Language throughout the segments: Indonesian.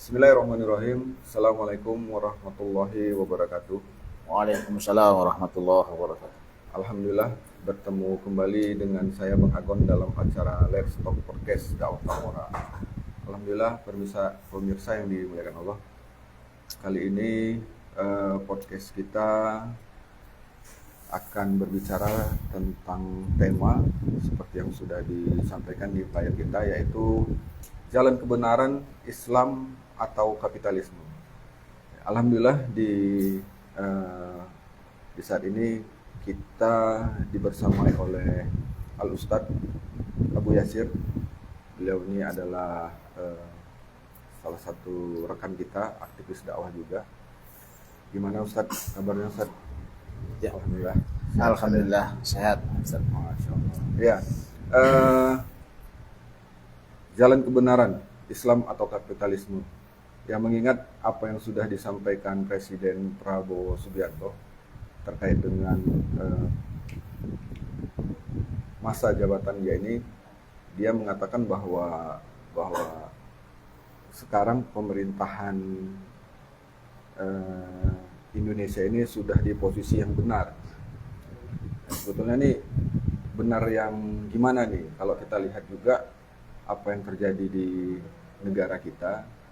Bismillahirrahmanirrahim. Assalamualaikum warahmatullahi wabarakatuh. Waalaikumsalam warahmatullahi wabarakatuh. Alhamdulillah bertemu kembali dengan saya Bang Agon dalam acara Let's Talk Podcast Dakwah Tamora. Alhamdulillah pemirsa yang dimuliakan Allah. Kali ini podcast kita akan berbicara tentang tema seperti yang sudah disampaikan di flyer kita, yaitu jalan kebenaran Islam atau kapitalisme. Alhamdulillah di saat ini kita dibersamai oleh Al Ustadz Abu Yasir. Beliau ini adalah salah satu rekan kita, aktivis dakwah juga. Gimana Ustadz kabarnya Ustadz? Ya. Alhamdulillah. Alhamdulillah sehat. Masya Allah. Ya. Jalan kebenaran Islam atau kapitalisme. Yang mengingat apa yang sudah disampaikan Presiden Prabowo Subianto terkait dengan masa jabatan dia ini, dia mengatakan bahwa sekarang pemerintahan Indonesia ini sudah di posisi yang benar. Sebetulnya nih benar yang gimana nih? Kalau kita lihat juga apa yang terjadi di negara kita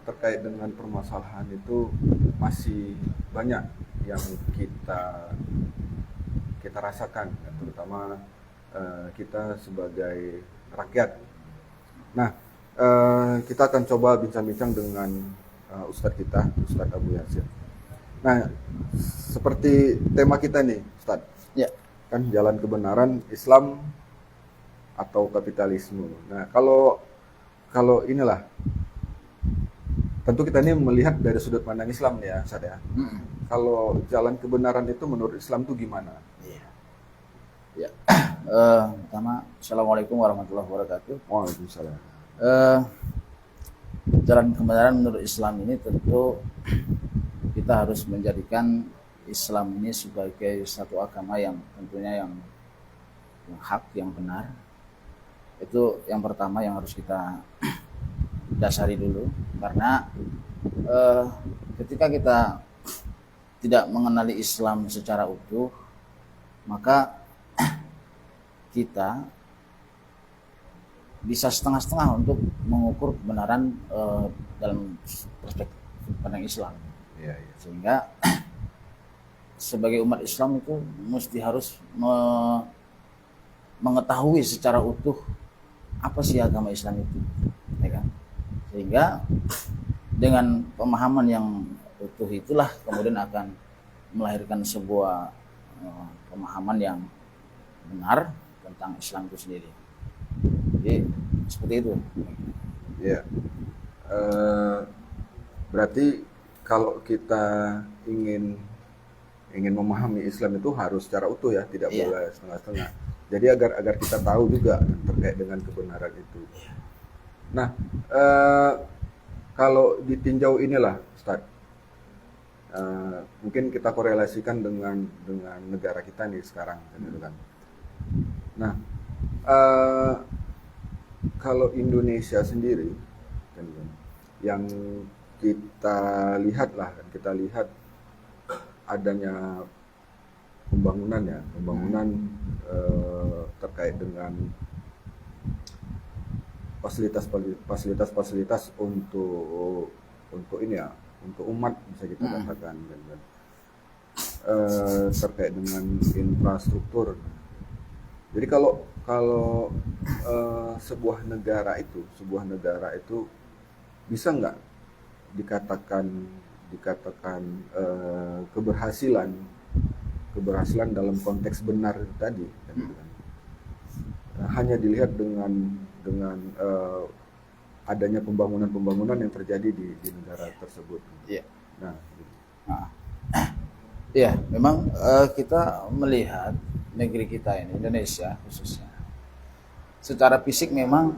terkait dengan permasalahan itu masih banyak yang kita rasakan, terutama kita sebagai rakyat. Nah, kita akan coba bincang-bincang dengan Ustadz kita, Ustadz Abu Yasir. Nah, seperti tema kita nih, Ustadz, Ya. kan jalan kebenaran Islam atau kapitalisme. Nah, kalau inilah, tentu kita ini melihat dari sudut pandang Islam ya, Ustadz ya. Kalau jalan kebenaran itu menurut Islam itu gimana? Iya. Ya. Pertama, Assalamualaikum warahmatullahi wabarakatuh. Waalaikumsalam. Jalan kebenaran menurut Islam ini tentu kita harus menjadikan Islam ini sebagai satu agama yang tentunya yang hak, yang benar. Itu yang pertama yang harus kita dasari dulu, karena ketika kita tidak mengenali Islam secara utuh, maka kita bisa setengah-setengah untuk mengukur kebenaran dalam perspektif pandang Islam. Iya, iya. Sehingga sebagai umat Islam itu mesti harus mengetahui secara utuh apa sih agama Islam itu, ya kan? Sehingga dengan pemahaman yang utuh itulah kemudian akan melahirkan sebuah pemahaman yang benar tentang Islam itu sendiri. Jadi seperti itu. Ya. Berarti kalau kita ingin memahami Islam itu harus secara utuh ya, tidak Iya. boleh setengah-setengah. Jadi agar kita tahu juga terkait dengan kebenaran itu. Nah, kalau ditinjau inilah, Ustaz, mungkin kita korelasikan dengan negara kita nih sekarang, gitu kan. Nah, kalau Indonesia sendiri, kan, yang kita lihat adanya pembangunan terkait dengan fasilitas untuk ini ya, untuk umat bisa kita katakan, kan. Terkait dengan infrastruktur. Jadi kalau sebuah negara itu bisa nggak dikatakan keberhasilan dalam konteks benar tadi, kan, gitu kan. Hanya dilihat dengan adanya pembangunan yang terjadi di negara tersebut. Iya. Nah, Ya, memang kita melihat negeri kita ini, Indonesia khususnya, secara fisik memang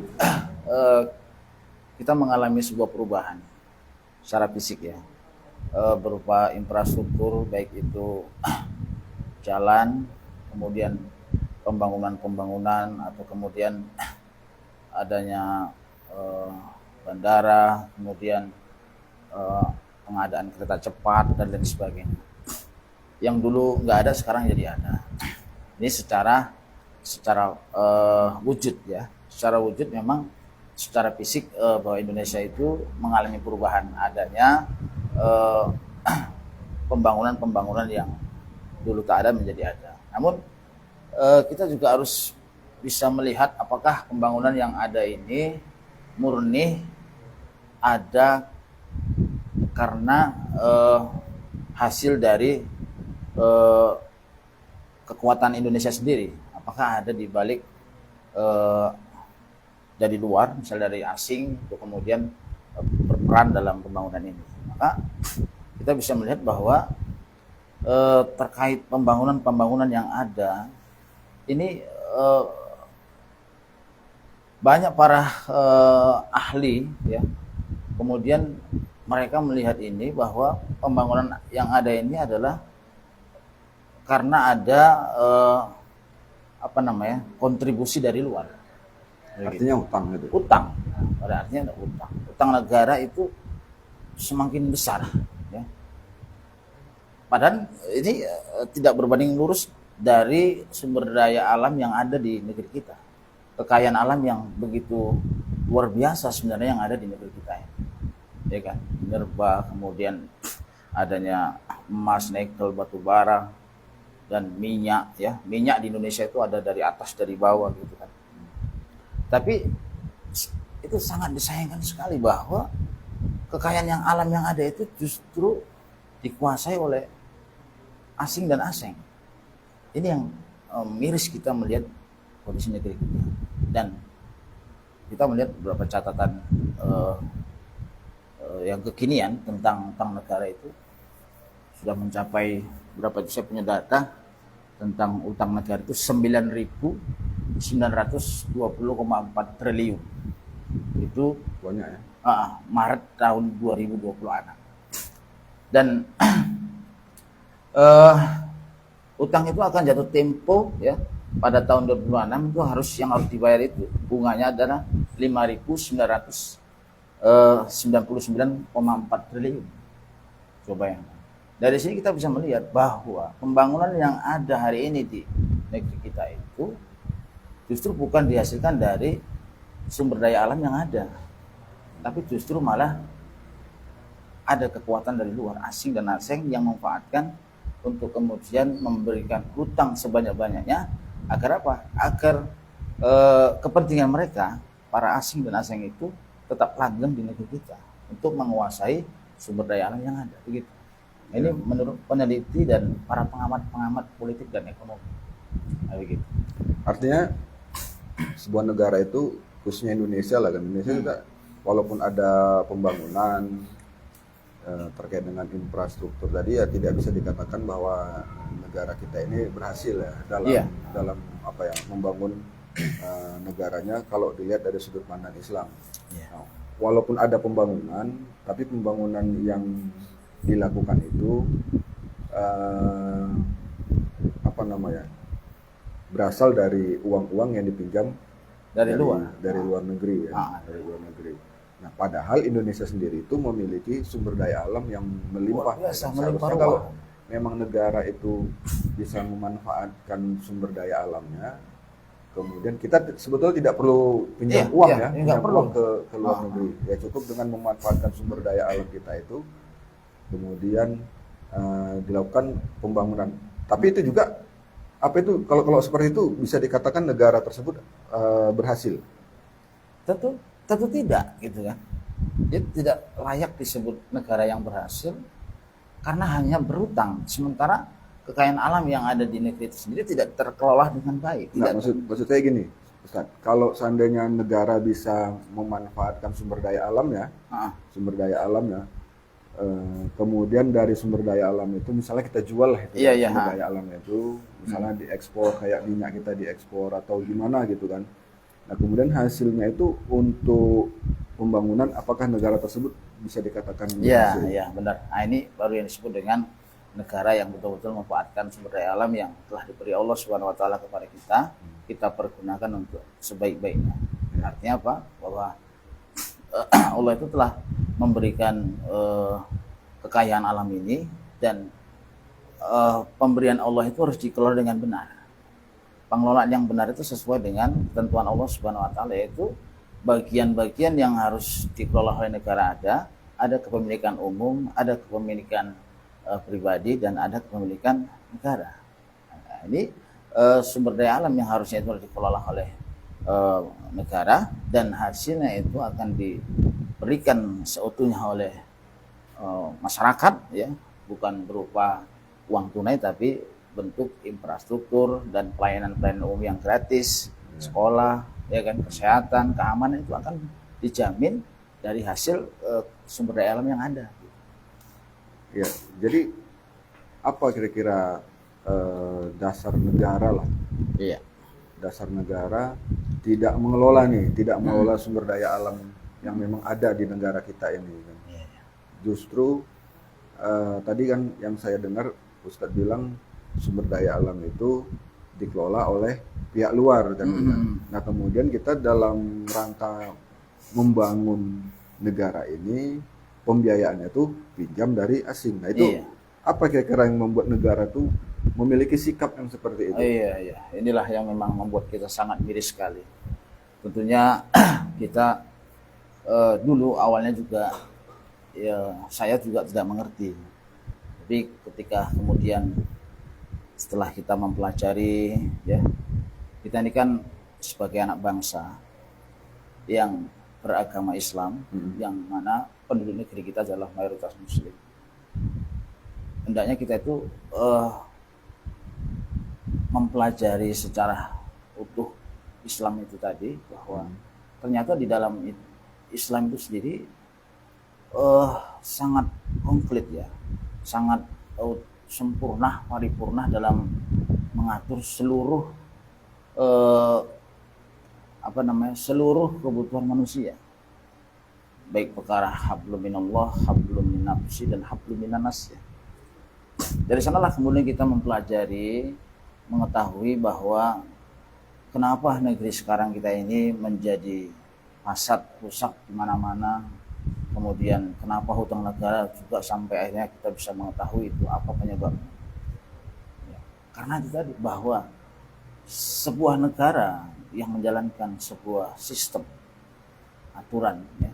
kita mengalami sebuah perubahan secara fisik ya, berupa infrastruktur, baik itu jalan, kemudian pembangunan atau kemudian adanya bandara, kemudian pengadaan kereta cepat dan lain sebagainya. Yang dulu nggak ada sekarang jadi ada. Ini secara wujud ya, secara wujud memang secara fisik bahwa Indonesia itu mengalami perubahan, adanya pembangunan yang dulu tak ada menjadi ada. Namun kita juga harus bisa melihat apakah pembangunan yang ada ini murni ada karena hasil dari kekuatan Indonesia sendiri. Apakah ada di balik dari luar, misalnya dari asing, untuk kemudian berperan dalam pembangunan ini. Maka kita bisa melihat bahwa terkait pembangunan yang ada ini banyak para ahli ya, kemudian mereka melihat ini bahwa pembangunan yang ada ini adalah karena ada kontribusi dari luar. Artinya utang itu. Utang, pada artinya ada utang. Utang negara itu semakin besar. Ya. Padahal ini tidak berbanding lurus dari sumber daya alam yang ada di negeri kita. Kekayaan alam yang begitu luar biasa sebenarnya yang ada di negeri kita ini. Ya kan, minerba, kemudian adanya emas, nikel, batu bara, dan minyak ya. Minyak di Indonesia itu ada dari atas dari bawah gitu kan. Tapi itu sangat disayangkan sekali bahwa kekayaan yang alam yang ada itu justru dikuasai oleh asing dan asing. Ini yang miris kita melihat kondisi negeri kita. Dan kita melihat beberapa catatan yang kekinian tentang utang negara itu sudah mencapai berapa, saya punya data tentang utang negara itu 9.920,4 triliun. Itu Banyak ya. Maret tahun 2026. Dan utang itu akan jatuh tempo ya pada tahun 2026 itu yang harus dibayar itu bunganya adalah 5.999,4 triliun. Coba yang dari sini kita bisa melihat bahwa pembangunan yang ada hari ini di negeri kita itu justru bukan dihasilkan dari sumber daya alam yang ada, tapi justru malah ada kekuatan dari luar, asing dan asing yang memanfaatkan untuk kemudian memberikan hutang sebanyak-banyaknya agar apa? Agar kepentingan mereka, para asing dan asing itu tetap langgeng di negeri kita untuk menguasai sumber daya alam yang ada, begitu. Ini menurut peneliti dan para pengamat politik dan ekonomi. Nah, begitu. Artinya sebuah negara itu, khususnya Indonesia lah kan, Indonesia juga walaupun ada pembangunan terkait dengan infrastruktur tadi ya tidak bisa dikatakan bahwa negara kita ini berhasil ya dalam membangun negaranya kalau dilihat dari sudut pandang Islam. Nah, walaupun ada pembangunan, tapi pembangunan yang dilakukan itu berasal dari uang-uang yang dipinjam dari luar negeri ya, dari luar negeri. Nah, padahal Indonesia sendiri itu memiliki sumber daya alam yang melimpah. Seharusnya kalau memang negara itu bisa memanfaatkan sumber daya alamnya, kemudian kita sebetulnya tidak perlu pinjam uang pinjam uang ke luar negeri. Ya cukup dengan memanfaatkan sumber daya alam kita itu, kemudian dilakukan pembangunan. Tapi itu juga kalau seperti itu bisa dikatakan negara tersebut berhasil? Tentu tidak, gitu kan. Dia tidak layak disebut negara yang berhasil karena hanya berutang, sementara kekayaan alam yang ada di negeri itu sendiri tidak terkelola dengan baik. Nah, maksud saya gini, Ustaz, kalau seandainya negara bisa memanfaatkan sumber daya alamnya, kemudian dari sumber daya alam itu misalnya kita jual lah sumber daya alamnya itu, misalnya diekspor kayak minyak kita diekspor atau gimana gitu kan. Nah, kemudian hasilnya itu untuk pembangunan, apakah negara tersebut bisa dikatakan berhasil? Iya, benar. Nah, ini baru yang disebut dengan negara yang betul-betul memanfaatkan sumber daya alam yang telah diberi Allah Subhanahu wa taala kepada kita pergunakan untuk sebaik-baiknya. Artinya apa? Bahwa Allah itu telah memberikan kekayaan alam ini, dan pemberian Allah itu harus dikelola dengan benar. Pengelolaan yang benar itu sesuai dengan ketentuan Allah Subhanahu wa taala, yaitu bagian-bagian yang harus dikelola oleh negara ada kepemilikan umum, ada kepemilikan pribadi, dan ada kepemilikan negara. Nah, ini sumber daya alam yang harusnya itu dikelola oleh negara, dan hasilnya itu akan diberikan seutuhnya oleh masyarakat, ya, bukan berupa uang tunai tapi bentuk infrastruktur dan pelayanan-pelayanan umum yang gratis, sekolah, ya kan, kesehatan, keamanan itu akan dijamin dari hasil sumber daya alam yang ada. Ya, jadi apa kira-kira dasar negara lah? Iya. Dasar negara tidak mengelola sumber daya alam yang memang ada di negara kita ini kan. Iya. Justru tadi kan yang saya dengar Ustadz bilang sumber daya alam itu dikelola oleh pihak luar kan. Nah, kemudian kita dalam rangka membangun negara ini pembiayaannya tuh pinjam dari asing. Nah, itu apa kira-kira yang membuat negara tuh memiliki sikap yang seperti itu? Iya. Inilah yang memang membuat kita sangat miris sekali. Tentunya kita dulu awalnya juga, ya, saya juga tidak mengerti. Tapi ketika kemudian setelah kita mempelajari, ya, kita ini kan sebagai anak bangsa yang beragama Islam, yang mana penduduk negeri kita adalah mayoritas Muslim. Hendaknya kita itu mempelajari secara utuh Islam itu tadi, bahwa ternyata di dalam Islam itu sendiri sangat komplit, ya, sangat sempurna, paripurna dalam mengatur seluruh seluruh kebutuhan manusia, baik perkara hablum minallah, hablum minannafsi, dan hablum minannas, ya. Dari sanalah kemudian kita mempelajari, mengetahui bahwa kenapa negeri sekarang kita ini menjadi fasad, rusak di mana-mana. Kemudian kenapa hutang negara juga sampai akhirnya kita bisa mengetahui itu apa penyebabnya. Ya, karena itu tadi, bahwa sebuah negara yang menjalankan sebuah sistem aturan, ya,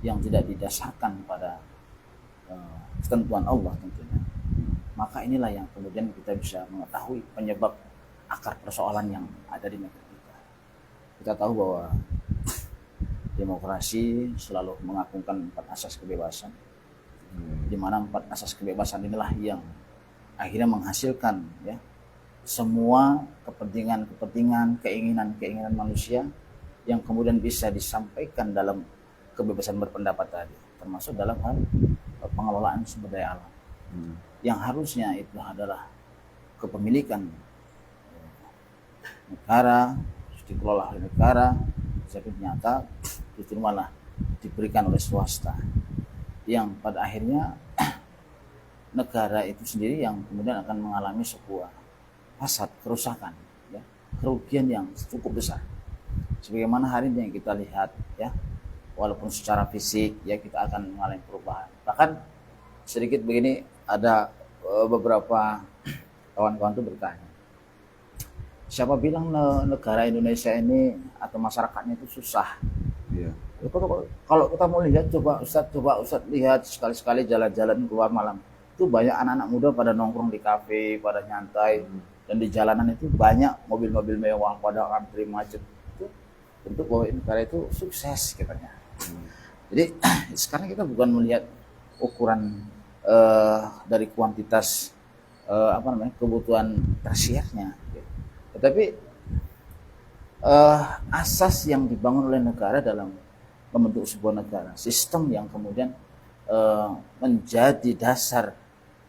yang tidak didasarkan pada ketentuan Allah tentunya, maka inilah yang kemudian kita bisa mengetahui penyebab akar persoalan yang ada di negeri kita. Kita tahu bahwa demokrasi selalu mengagungkan 4 asas kebebasan, di mana 4 asas kebebasan inilah yang akhirnya menghasilkan, ya, semua kepentingan, keinginan manusia yang kemudian bisa disampaikan dalam kebebasan berpendapat tadi, termasuk dalam hal pengelolaan sumber daya alam, yang harusnya itu adalah kepemilikan negara, dikelola oleh negara, tapi ternyata justru malah diberikan oleh swasta, yang pada akhirnya negara itu sendiri yang kemudian akan mengalami sebuah fasad, kerusakan, ya, kerugian yang cukup besar. Sebagaimana hari ini yang kita lihat, ya, walaupun secara fisik, ya, kita akan mengalami perubahan. Bahkan sedikit begini, ada beberapa kawan-kawan itu bertanya, siapa bilang negara Indonesia ini atau masyarakatnya itu susah? Iya. Kalau kita mau lihat, coba Ustadz lihat sekali-sekali jalan-jalan keluar malam, itu banyak anak-anak muda pada nongkrong di kafe, pada nyantai, dan di jalanan itu banyak mobil-mobil mewah, pada antri macet. Itu bentuk bahwa negara itu sukses katanya. Jadi sekarang kita bukan melihat ukuran dari kuantitas kebutuhan tersiernya, tetapi asas yang dibangun oleh negara dalam membentuk sebuah negara, sistem yang kemudian menjadi dasar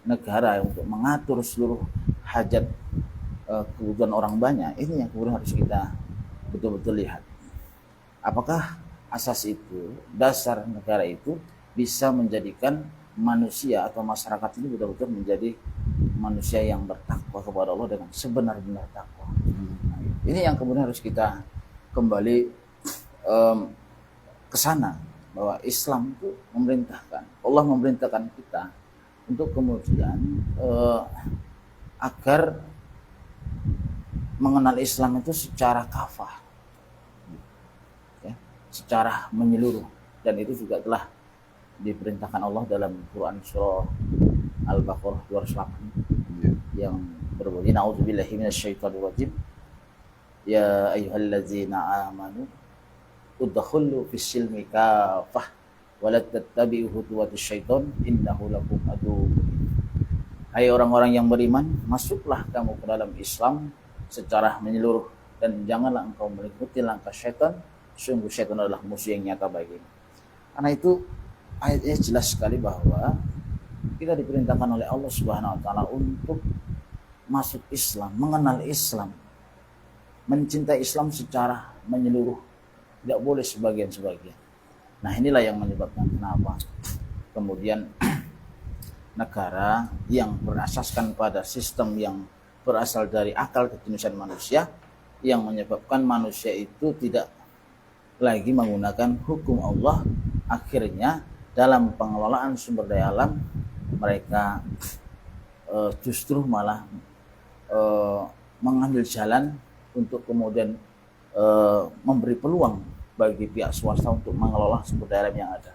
negara untuk mengatur seluruh hajat kebutuhan orang banyak, ini yang kemudian harus kita betul-betul lihat. Apakah asas itu, dasar negara itu bisa menjadikan manusia atau masyarakat ini betul-betul menjadi manusia yang bertakwa kepada Allah dengan sebenar-benar takwa. Nah, ini yang kemudian harus kita kembali ke sana, bahwa Islam itu memerintahkan, Allah memerintahkan kita untuk kemudian agar mengenal Islam itu secara kafah, ya, secara menyeluruh, dan itu juga telah diperintahkan Allah dalam Quran surah Al-Baqarah 208 yang berbunyi na'udzubillahi minasyaitonir rajim ya ayyuhallazina amanu udkhulu fis-silmi kafah wa la tattabi'u khutuwatis syaiton innahu lakum aduwwun. Hai orang-orang yang beriman, masuklah kamu ke dalam Islam secara menyeluruh dan janganlah engkau mengikuti langkah syaitan, sungguh syaitan adalah musuh yang nyata bagimu. Karena itu ayatnya jelas sekali bahwa kita diperintahkan oleh Allah Subhanahu wa taala untuk masuk Islam, mengenal Islam, mencintai Islam secara menyeluruh, tidak boleh sebagian-sebagian. Nah, inilah yang menyebabkan kenapa kemudian negara yang berasaskan pada sistem yang berasal dari akal kejeniusan manusia, yang menyebabkan manusia itu tidak lagi menggunakan hukum Allah, akhirnya dalam pengelolaan sumber daya alam mereka justru malah mengambil jalan untuk kemudian memberi peluang bagi pihak swasta untuk mengelola sumber daya alam yang ada.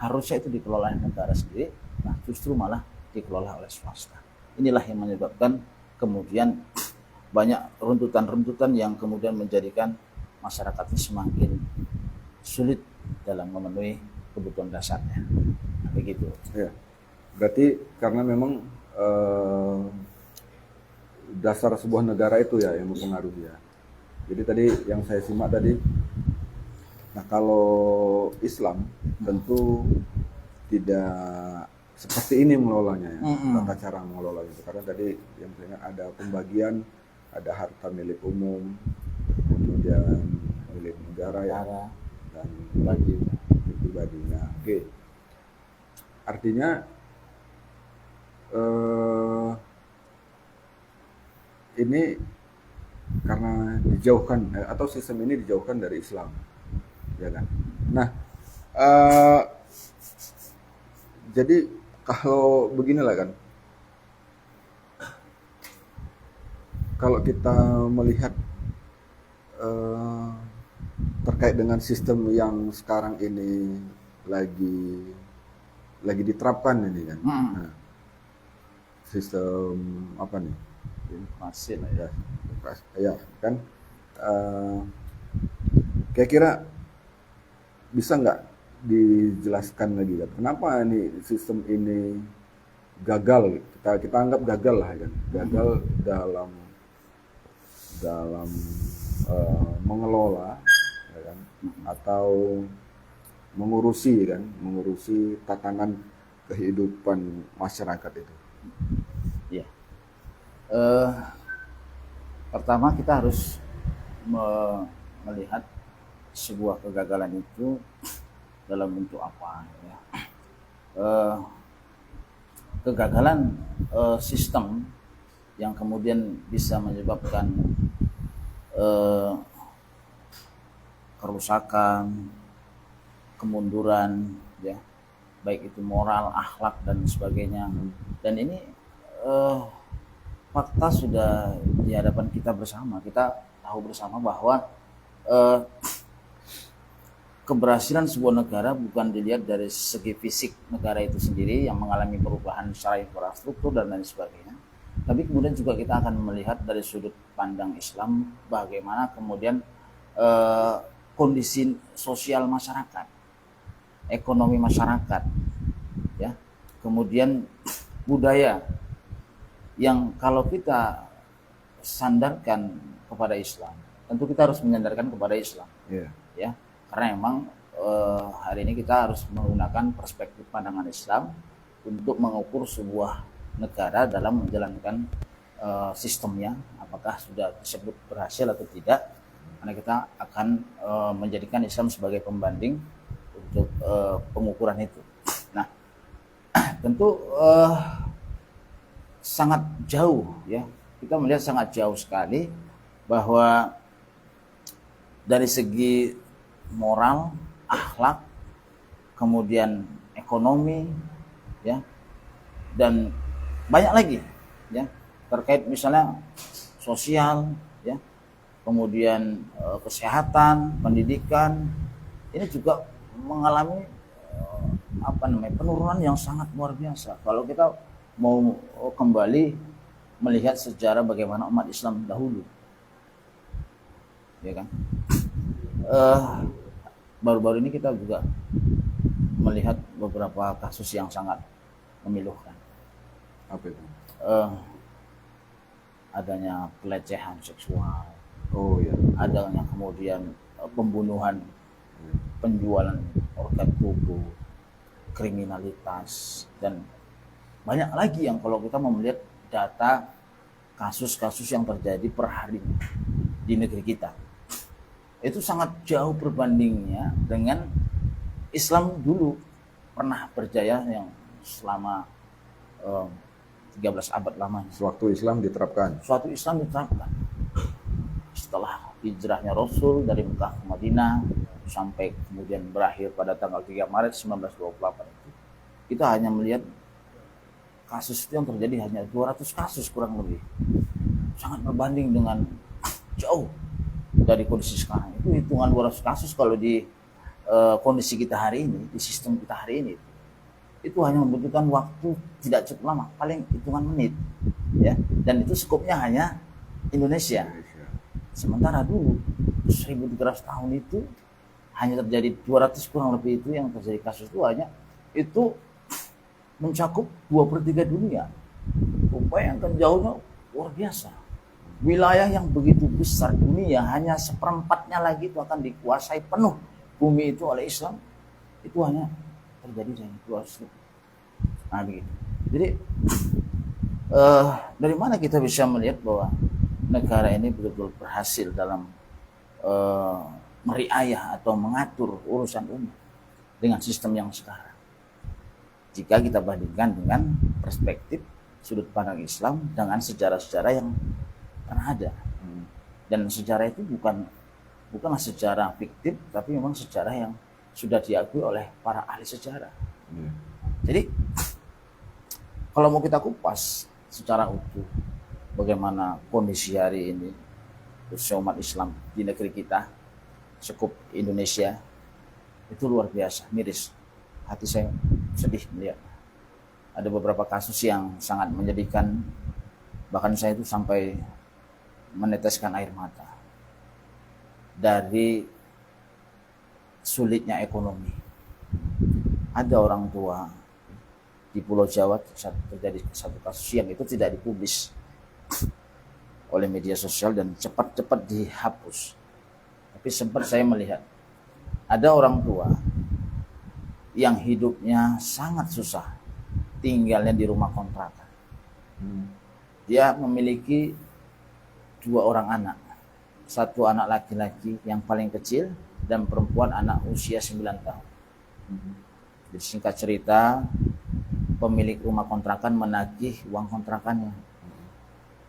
Harusnya itu dikelola oleh negara sendiri, nah justru malah dikelola oleh swasta. Inilah yang menyebabkan kemudian banyak runtutan-runtutan yang kemudian menjadikan masyarakat ini semakin sulit dalam memenuhi kebutuhan dasarnya. Nah, begitu. Ya. Berarti karena memang dasar sebuah negara itu ya yang mempengaruhi ya. Jadi tadi yang saya simak tadi, nah kalau Islam tentu tidak seperti ini mengelolanya ya, tata cara mengelolanya. Karena tadi yang saya ingat ada pembagian, ada harta milik umum, kemudian milik negara ya, dan bagi pribadinya. Oke, artinya ini karena dijauhkan atau sistem ini dijauhkan dari Islam, ya kan? Nah, jadi kalau beginilah kan, kalau kita melihat terkait dengan sistem yang sekarang ini lagi diterapkan ini kan, nah, sistem apa nih? Masih lah ya. Ya kan, kira-kira bisa nggak dijelaskan lagi kan kenapa ini sistem ini gagal, kita anggap gagal lah kan, gagal dalam mengelola ya kan, atau mengurusi tatanan kehidupan masyarakat itu. Ya. Pertama kita harus melihat sebuah kegagalan itu dalam bentuk apa ya. Kegagalan sistem yang kemudian bisa menyebabkan kerusakan, kemunduran ya, baik itu moral, akhlak dan sebagainya. Dan ini fakta sudah di hadapan kita bersama. Kita tahu bersama bahwa keberhasilan sebuah negara bukan dilihat dari segi fisik negara itu sendiri yang mengalami perubahan secara infrastruktur dan lain sebagainya, tapi kemudian juga kita akan melihat dari sudut pandang Islam bagaimana kemudian kondisi sosial masyarakat, ekonomi masyarakat, ya, kemudian budaya yang kalau kita sandarkan kepada Islam, tentu kita harus menyandarkan kepada Islam, ya, karena memang hari ini kita harus menggunakan perspektif pandangan Islam untuk mengukur sebuah negara dalam menjalankan sistemnya, apakah sudah disebut berhasil atau tidak, karena kita akan menjadikan Islam sebagai pembanding untuk pengukuran itu. Nah, tentu sangat jauh ya, kita melihat sangat jauh sekali bahwa dari segi moral, akhlak, kemudian ekonomi, ya, dan banyak lagi, ya, terkait misalnya sosial, ya, kemudian kesehatan, pendidikan, ini juga mengalami penurunan yang sangat luar biasa. Kalau kita mau kembali melihat sejarah bagaimana umat Islam dahulu, ya kan, baru-baru ini kita juga melihat beberapa kasus yang sangat memilukan. Apa itu? Adanya pelecehan seksual, Oh ya. adanya kemudian pembunuhan, penjualan organ tubuh, kriminalitas, dan banyak lagi yang kalau kita mau melihat data kasus-kasus yang terjadi per hari di negeri kita, itu sangat jauh berbandingnya dengan Islam dulu pernah berjaya yang selama 13 abad lamanya. Sewaktu Islam diterapkan. Suatu Islam diterapkan. Setelah hijrahnya Rasul dari Mekah ke Madinah sampai kemudian berakhir pada tanggal 3 Maret 1928 itu, kita hanya melihat kasus itu yang terjadi hanya 200 kasus kurang lebih. Sangat berbanding dengan jauh dari kondisi sekarang. Itu hitungan 200 kasus kalau di kondisi kita hari ini, di sistem kita hari ini, itu hanya membutuhkan waktu tidak cukup lama, paling hitungan menit, ya. Dan itu skopnya hanya Indonesia. Sementara dulu 1300 tahun itu hanya terjadi 200 kurang lebih, itu yang terjadi kasus itu hanya itu mencakup 2/3 dunia. Bayangkan jauhnya luar biasa. Wilayah yang begitu besar dunia, hanya 1/4-nya lagi itu akan dikuasai penuh bumi itu oleh Islam. Itu hanya terjadi hanya 200. Nah begitu. Jadi dari mana kita bisa melihat bahwa negara ini betul-betul berhasil dalam meriayah atau mengatur urusan umat dengan sistem yang sekarang? Jika kita bandingkan dengan perspektif sudut pandang Islam dengan sejarah-sejarah yang pernah ada. Dan sejarah itu bukanlah sejarah fiktif, tapi memang sejarah yang sudah diakui oleh para ahli sejarah. Jadi kalau mau kita kupas secara utuh bagaimana kondisi hari ini khususnya umat Islam di negeri kita, sekup Indonesia, itu luar biasa, miris. Hati saya sedih melihat ada beberapa kasus yang sangat menyedihkan, bahkan saya itu sampai meneteskan air mata dari sulitnya ekonomi. Ada orang tua di Pulau Jawa terjadi satu kasus yang itu tidak dipublis oleh media sosial dan cepat-cepat dihapus. Tapi sempat saya melihat ada orang tua yang hidupnya sangat susah, tinggalnya di rumah kontrakan. Dia memiliki 2 orang anak, 1 anak laki-laki yang paling kecil dan perempuan anak usia 9 tahun. Jadi singkat cerita, pemilik rumah kontrakan menagih uang kontrakannya.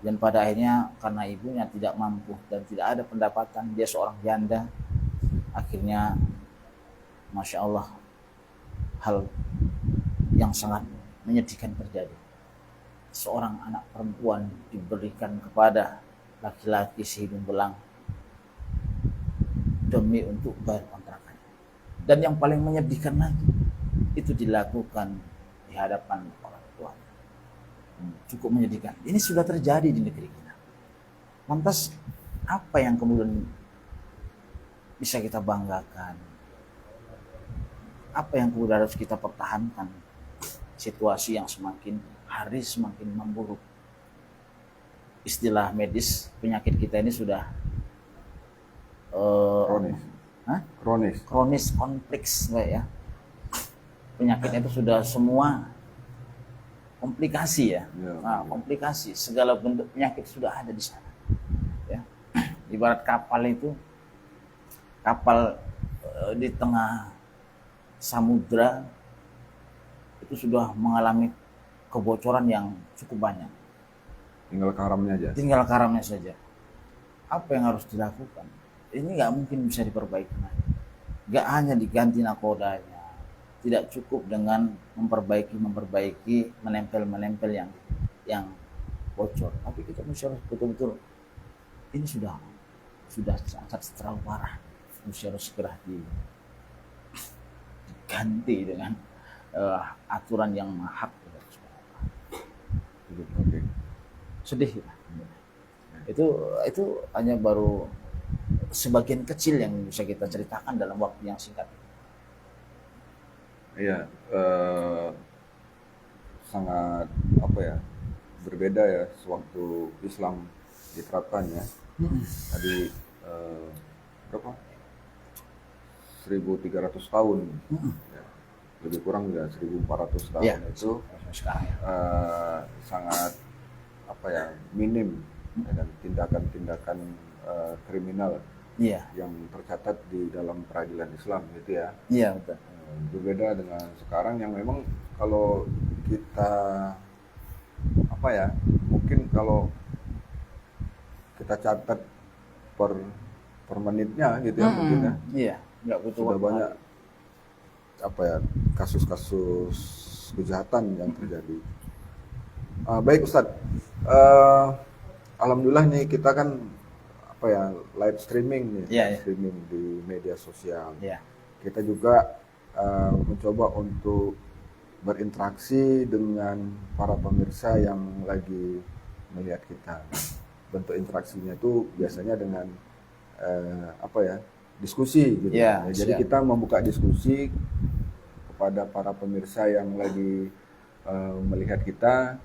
Dan pada akhirnya karena ibunya tidak mampu dan tidak ada pendapatan, dia seorang janda, akhirnya Masya Allah hal yang sangat menyedihkan terjadi. Seorang anak perempuan diberikan kepada laki-laki sehidung belang demi untuk bayar kontrakannya. Dan yang paling menyedihkan lagi, itu dilakukan di hadapan orang tuanya. Cukup menyedihkan. Ini sudah terjadi di negeri kita. Lantas apa yang kemudian bisa kita banggakan? Apa yang kemudian harus kita pertahankan? Situasi yang semakin hari semakin memburuk. Istilah medis penyakit kita ini sudah kronis, kompleks, ya. Penyakitnya itu sudah semua komplikasi, ya. Nah, komplikasi, segala bentuk penyakit sudah ada di sana. Ya. Ibarat kapal itu, di tengah samudra itu sudah mengalami kebocoran yang cukup banyak. Tinggal karamnya saja. Apa yang harus dilakukan? Ini nggak mungkin bisa diperbaiki. Nggak hanya diganti nakodanya, tidak cukup dengan memperbaiki, menempel yang bocor, tapi kita mesti harus betul-betul ini sudah sangat terlalu parah, mesti harus segera diganti dengan aturan yang mahak. Oke. Sedih ya. Itu hanya baru sebagian kecil yang bisa kita ceritakan dalam waktu yang singkat. Iya, sangat apa ya, berbeda ya sewaktu Islam diterapkan ya. Tadi berapa? 1.300 tahun, ya, lebih kurang ya 1.400 tahun Ya, itu sekarang ya. sangat apa ya, minim ya, dan tindakan-tindakan kriminal Iya, yang tercatat di dalam peradilan Islam gitu ya. iya betul. Berbeda dengan sekarang yang memang kalau kita apa ya, mungkin kalau kita catat per menitnya gitu ya, mungkin ya Iya, nggak butuh sudah waktu. banyak apa ya, kasus-kasus kejahatan yang terjadi. Baik Ustadz, alhamdulillah nih kita kan apa ya, live streaming nih, Iya, live iya. streaming di media sosial. Iya, Kita juga mencoba untuk berinteraksi dengan para pemirsa yang lagi melihat kita. Bentuk interaksinya itu biasanya dengan apa ya, diskusi gitu. Iya, Jadi siap. kita membuka diskusi kepada para pemirsa yang lagi melihat kita.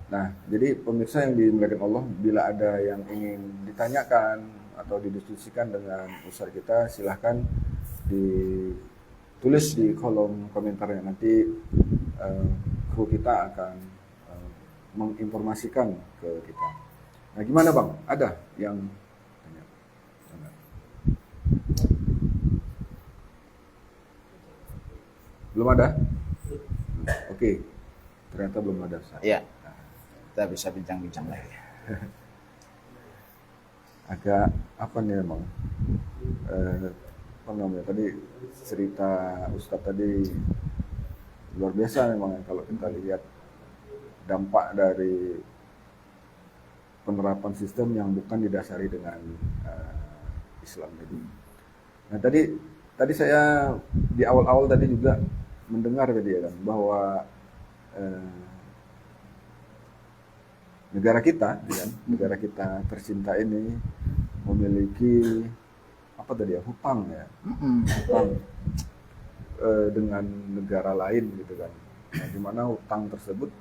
Nah, jadi pemirsa yang dimuliakan Allah, bila ada yang ingin ditanyakan atau didiskusikan dengan ustaz kita, silahkan ditulis di kolom komentarnya. Nanti kru kita akan menginformasikan ke kita. Nah, gimana Bang? Ada yang tanya? Belum ada? Oke, ternyata belum ada Ustaz. Iya. Kita bisa bincang-bincang lagi. Agak apa nih emang, apa namanya, tadi cerita Ustadz tadi luar biasa memang ya, kalau kita lihat dampak dari penerapan sistem yang bukan didasari dengan Islam tadi. Nah, tadi saya di awal-awal tadi juga mendengar tadi ya kan, bahwa negara kita, ya kan, negara kita tercinta ini memiliki apa tadi ya, hutang ya, hutang dengan negara lain gitu kan. Nah, di mana hutang tersebut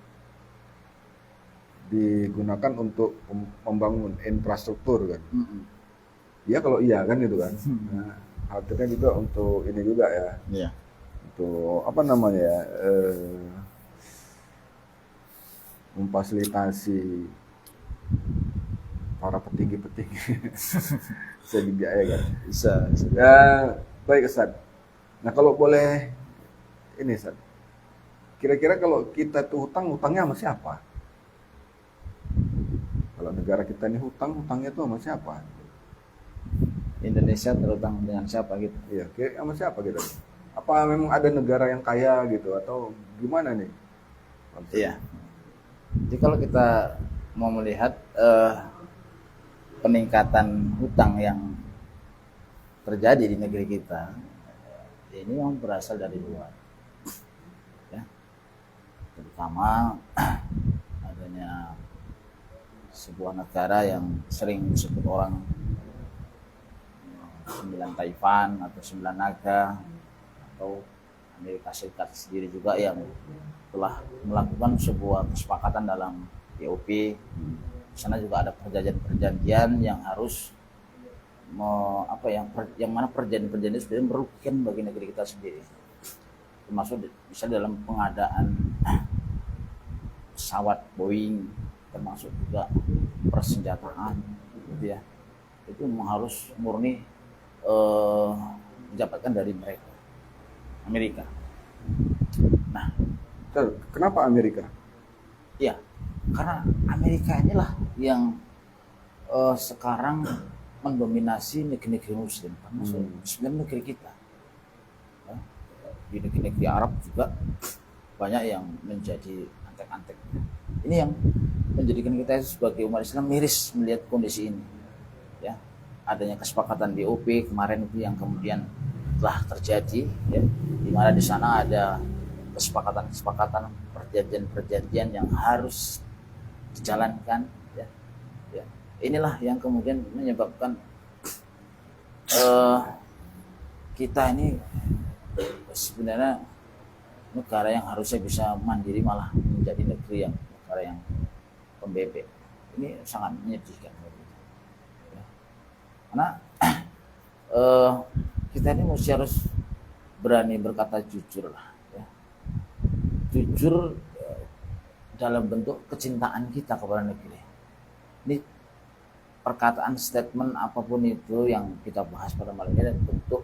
digunakan untuk membangun infrastruktur kan. Iya kalau iya kan gitu kan. Nah, akhirnya juga untuk ini juga ya, Iya. untuk apa namanya ya, memfasilitasi para petinggi-petinggi segi biaya kan. Bisa. Ya, baik Ustaz. Nah, kalau boleh ini Ustaz, kira-kira kalau kita tuh hutangnya sama siapa? Kalau negara kita ini hutangnya tuh sama siapa? Indonesia terutang dengan siapa gitu? Iya, sama siapa gitu? Apa memang ada negara yang kaya gitu atau gimana nih? Iya. Jadi kalau kita mau melihat peningkatan hutang yang terjadi di negeri kita, ini memang berasal dari luar, ya. Terutama adanya sebuah negara yang sering disebut orang 9 Taifan atau 9 Naga, atau Amerika Serikat sendiri juga yang telah melakukan sebuah kesepakatan dalam TOP. Di sana juga ada perjanjian-perjanjian yang harus yang mana perjanjian-perjanjian itu sebenarnya merugikan bagi negeri kita sendiri. Termasuk misalnya dalam pengadaan pesawat Boeing, termasuk juga persenjataan gitu ya. Itu memang harus murni didapatkan dari Amerika. Nah, kenapa Amerika? ya, karena Amerika inilah yang sekarang mendominasi negeri-negeri Muslim, termasuk sebenarnya negeri kita. di negeri-negeri Arab juga banyak yang menjadi antek-antek. Ini yang menjadikan kita sebagai umat Islam miris melihat kondisi ini. Ya, adanya kesepakatan DOP kemarin itu yang kemudian telah terjadi, ya, di mana di sana ada kesepakatan-kesepakatan, perjanjian-perjanjian yang harus dijalankan. Ya, ya. Inilah yang kemudian menyebabkan kita ini sebenarnya negara yang harusnya bisa mandiri malah menjadi negara yang pembebek. Ini sangat menyedihkan. Ya. Karena kita ini mesti harus berani berkata jujur lah. Ya. Jujur dalam bentuk kecintaan kita kepada negeri. Ini perkataan statement apapun itu yang kita bahas pada malam ini dan bentuk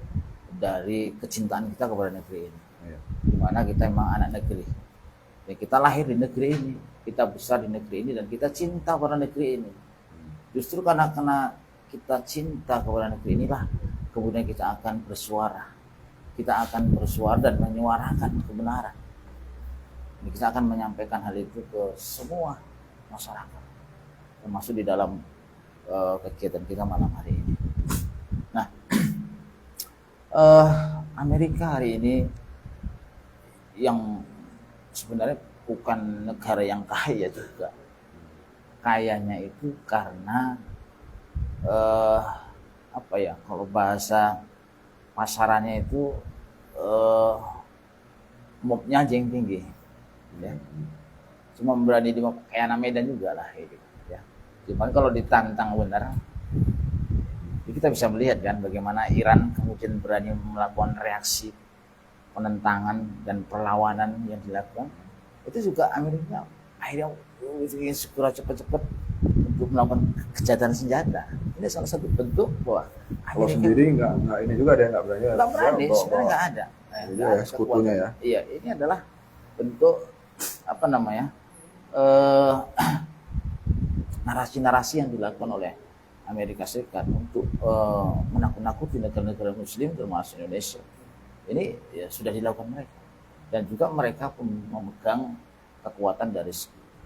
dari kecintaan kita kepada negeri ini. Ya. Dimana kita memang anak negeri. Ya, kita lahir di negeri ini, kita besar di negeri ini, dan kita cinta pada negeri ini. Justru karena kita cinta kepada negeri inilah, kemudian kita akan bersuara. Kita akan bersuara dan menyuarakan kebenaran. Kita akan menyampaikan hal itu ke semua masyarakat, termasuk di dalam kegiatan kita malam hari ini. Nah, Amerika hari ini yang sebenarnya bukan negara yang kaya juga. Kayanya itu karena apa ya, kalau bahasa pasarannya itu mobnya jeng tinggi, ya. Cuma berani di mob kayak anak Medan juga lah, gitu, ya. Cuman kalau ditantang benar, kita bisa melihat kan bagaimana Iran kemudian berani melakukan reaksi penentangan dan perlawanan yang dilakukan. Itu juga Amerika akhirnya ingin segera cepat-cepat untuk melakukan kejahatan senjata. Ini salah satu bentuk bahwa Kalau sendiri nggak ini juga ada nggak berani. Nggak berani, sebenarnya nggak ada. Jadi ya sekutunya ya. Iya, ini adalah bentuk apa namanya narasi-narasi yang dilakukan oleh Amerika Serikat untuk menakut-nakuti negara-negara Muslim termasuk Indonesia. Ini ya sudah dilakukan mereka, dan juga mereka pun memegang kekuatan dari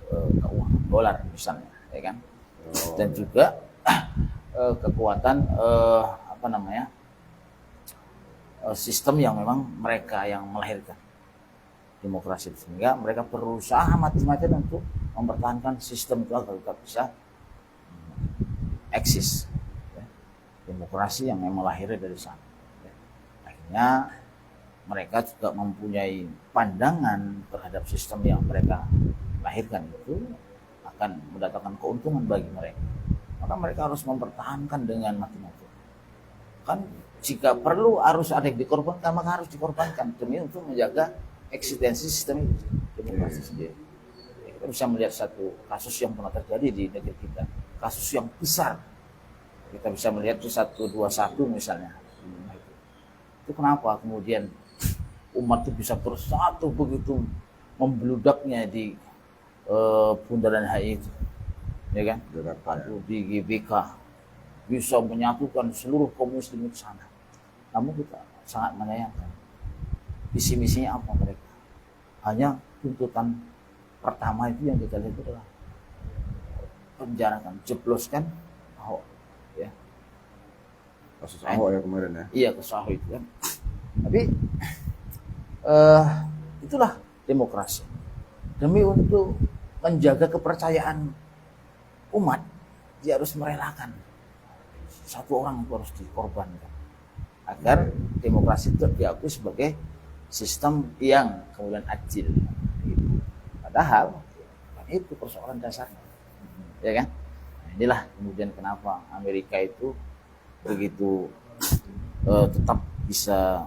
keuangan dolar misalnya, ya kan, dan juga kekuatan apa namanya sistem yang memang mereka yang melahirkan demokrasi, sehingga mereka berusaha mati-matian untuk mempertahankan sistem itu agar tetap bisa eksis, ya. Demokrasi yang memang lahirnya dari sana, ya. Akhirnya mereka juga mempunyai pandangan terhadap sistem yang mereka lahirkan itu akan mendatangkan keuntungan bagi mereka. Maka mereka harus mempertahankan dengan mati-matian. Kan jika perlu harus ada yang dikorbankan, maka harus dikorbankan demi untuk menjaga eksistensi sistem demokrasi sendiri. Kita bisa melihat satu kasus yang pernah terjadi di negeri kita, kasus yang besar. Kita bisa melihat di 121 misalnya. Itu kenapa kemudian umat itu bisa bersatu begitu membludaknya di Bundaran HI itu, ya kan? Di GBK bisa menyatukan seluruh kaum muslim di sana. Namun kita sangat menyayangkan visi misinya apa mereka. Hanya tuntutan pertama itu yang kita lihat adalah penjarakan, jebloskan Ahok, ya. Kasus Ahok ya kemarin ya. Iya, kasus Ahok itu kan. Tapi itulah demokrasi. Demi untuk menjaga kepercayaan umat, dia harus merelakan satu orang itu harus dikorbankan agar demokrasi itu diakui sebagai sistem yang kemudian adil. Padahal itu persoalan dasarnya, ya kan? Nah, inilah kemudian kenapa Amerika itu begitu tetap bisa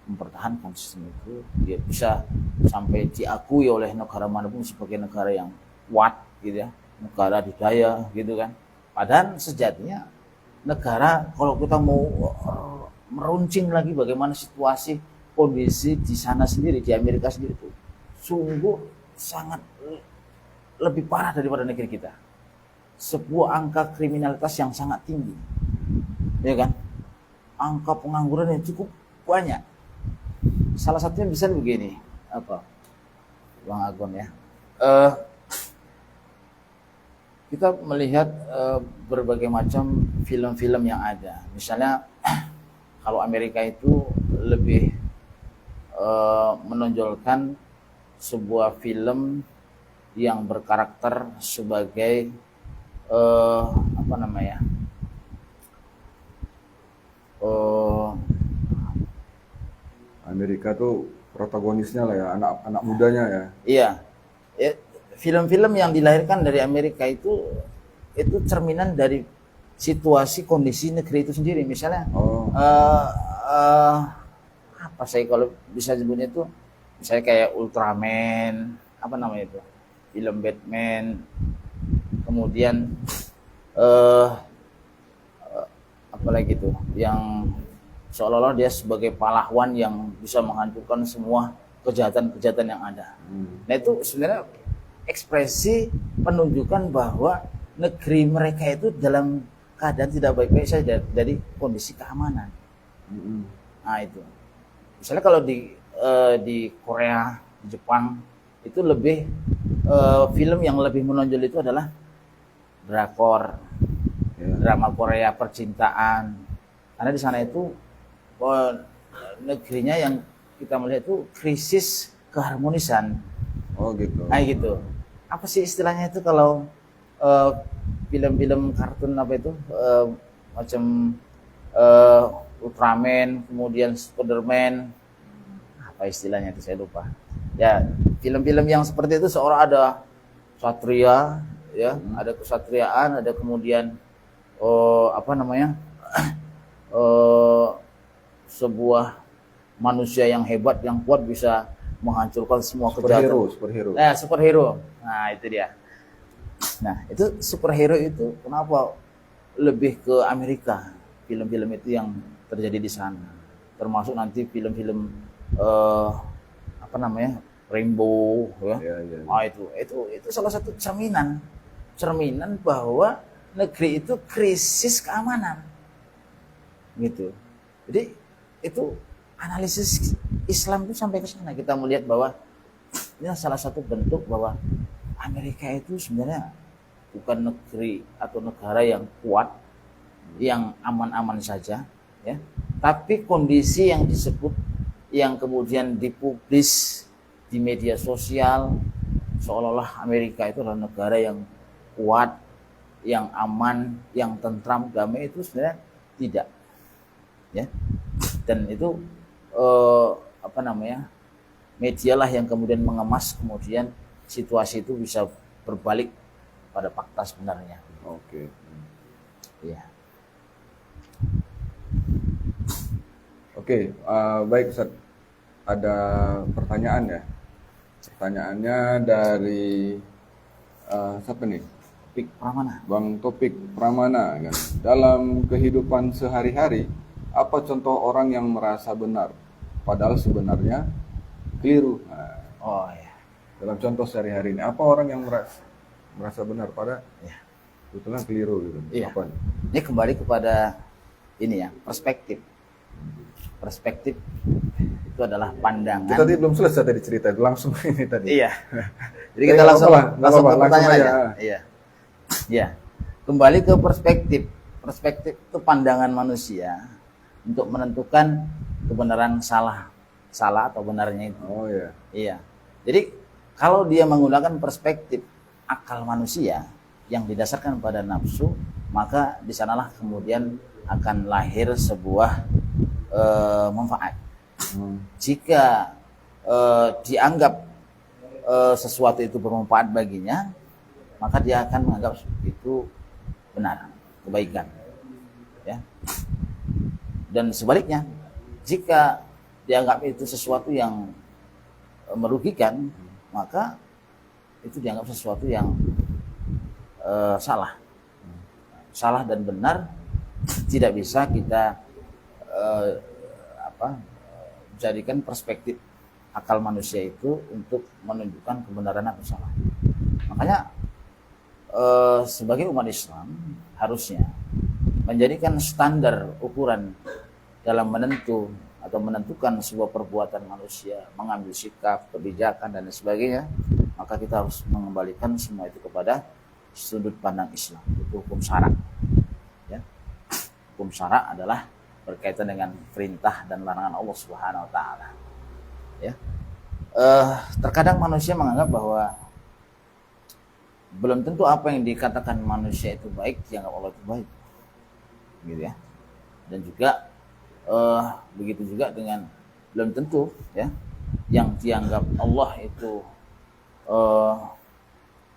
mempertahankan sistem itu, dia bisa sampai diakui oleh negara manapun sebagai negara yang kuat, gitu ya, negara adidaya, gitu kan. Padahal sejatinya negara, kalau kita mau meruncing lagi bagaimana situasi kondisi di sana sendiri, di Amerika sendiri itu sungguh sangat lebih parah daripada negeri kita. Sebuah angka kriminalitas yang sangat tinggi, ya kan, angka pengangguran yang cukup banyak. salah satunya bisa begini, apa, Bang Agon ya. Eh, kita melihat berbagai macam film-film yang ada. Misalnya kalau Amerika itu lebih menonjolkan sebuah film yang berkarakter sebagai apa namanya, Amerika tuh protagonisnya lah ya, anak-anak mudanya ya. iya, film-film yang dilahirkan dari Amerika itu cerminan dari situasi kondisi negeri itu sendiri. Misalnya Oh, apa saya kalau bisa sebutnya itu, misalnya kayak Ultraman, apa namanya itu, film Batman, kemudian apalagi itu yang seolah-olah dia sebagai pahlawan yang bisa menghancurkan semua kejahatan-kejahatan yang ada. Nah itu sebenarnya ekspresi penunjukan bahwa negeri mereka itu dalam keadaan tidak baik-baik saja dari kondisi keamanan. Nah itu, misalnya kalau di Korea, di Jepang itu lebih film yang lebih menonjol itu adalah drakor, drama Korea percintaan, karena di sana itu negerinya yang kita melihat itu krisis keharmonisan. oh gitu. Nah gitu. Apa sih istilahnya itu kalau film-film kartun apa itu macam Ultraman, kemudian Spiderman, apa istilahnya itu saya lupa. Ya film-film yang seperti itu seorang ada satria, ya ada kesatriaan, ada kemudian apa namanya sebuah manusia yang hebat, yang kuat, bisa menghancurkan semua kejahatan. Superhero. Nah, superhero. Nah, itu dia. Nah, itu superhero itu kenapa lebih ke Amerika? Film-film itu yang terjadi di sana. Termasuk nanti film-film apa namanya? Rainbow ya. Ah, itu salah satu cerminan bahwa negeri itu krisis keamanan. Gitu. Jadi itu analisis Islam itu sampai ke sana, kita melihat bahwa ini salah satu bentuk bahwa Amerika itu sebenarnya bukan negeri atau negara yang kuat, yang aman-aman saja, ya. Tapi kondisi yang disebut, yang kemudian dipublis di media sosial, seolah-olah Amerika itu adalah negara yang kuat, yang aman, yang tentram, damai, itu sebenarnya tidak, ya. Dan itu apa namanya, media lah yang kemudian mengemas, kemudian situasi itu bisa berbalik pada fakta sebenarnya. Oke. Iya. Oke, baik Ustaz. Ada pertanyaan ya? Pertanyaannya dari siapa nih? Topik Pramana. Bang Topik Pramana kan. Dalam kehidupan sehari-hari, apa contoh orang yang merasa benar padahal sebenarnya keliru? Nah, Oh ya. dalam contoh sehari-hari ini, apa orang yang merasa benar pada Ya. sebetulnya keliru gitu? Iya. Apa? Ini kembali kepada ini ya, perspektif. Perspektif itu adalah pandangan. Kita tadi belum selesai tadi cerita, langsung ini tadi. Iya. Jadi kita langsung ke pertanyaan langsung aja. aja. Iya. Ya. Kembali ke perspektif. Perspektif itu pandangan manusia untuk menentukan kebenaran salah atau benarnya itu. Oh ya. Iya. Jadi kalau dia menggunakan perspektif akal manusia yang didasarkan pada nafsu, maka di sanalah kemudian akan lahir sebuah manfaat. Jika dianggap sesuatu itu bermanfaat baginya, maka dia akan menganggap itu benar, kebaikan. Ya. Dan sebaliknya, jika dianggap itu sesuatu yang merugikan, maka itu dianggap sesuatu yang salah. Salah dan benar tidak bisa kita jadikan perspektif akal manusia itu untuk menunjukkan kebenaran atau salah. Makanya sebagai umat Islam harusnya menjadikan standar ukuran dalam menentu atau menentukan sebuah perbuatan manusia, mengambil sikap, kebijakan dan lain sebagainya, maka kita harus mengembalikan semua itu kepada sudut pandang Islam, itu hukum syara. Ya. Hukum syara adalah berkaitan dengan perintah dan larangan Allah Subhanahu wa taala. Ya. Terkadang manusia menganggap bahwa belum tentu apa yang dikatakan manusia itu baik dianggap Allah itu baik. Gitu ya. Dan juga begitu juga dengan belum tentu ya yang dianggap Allah itu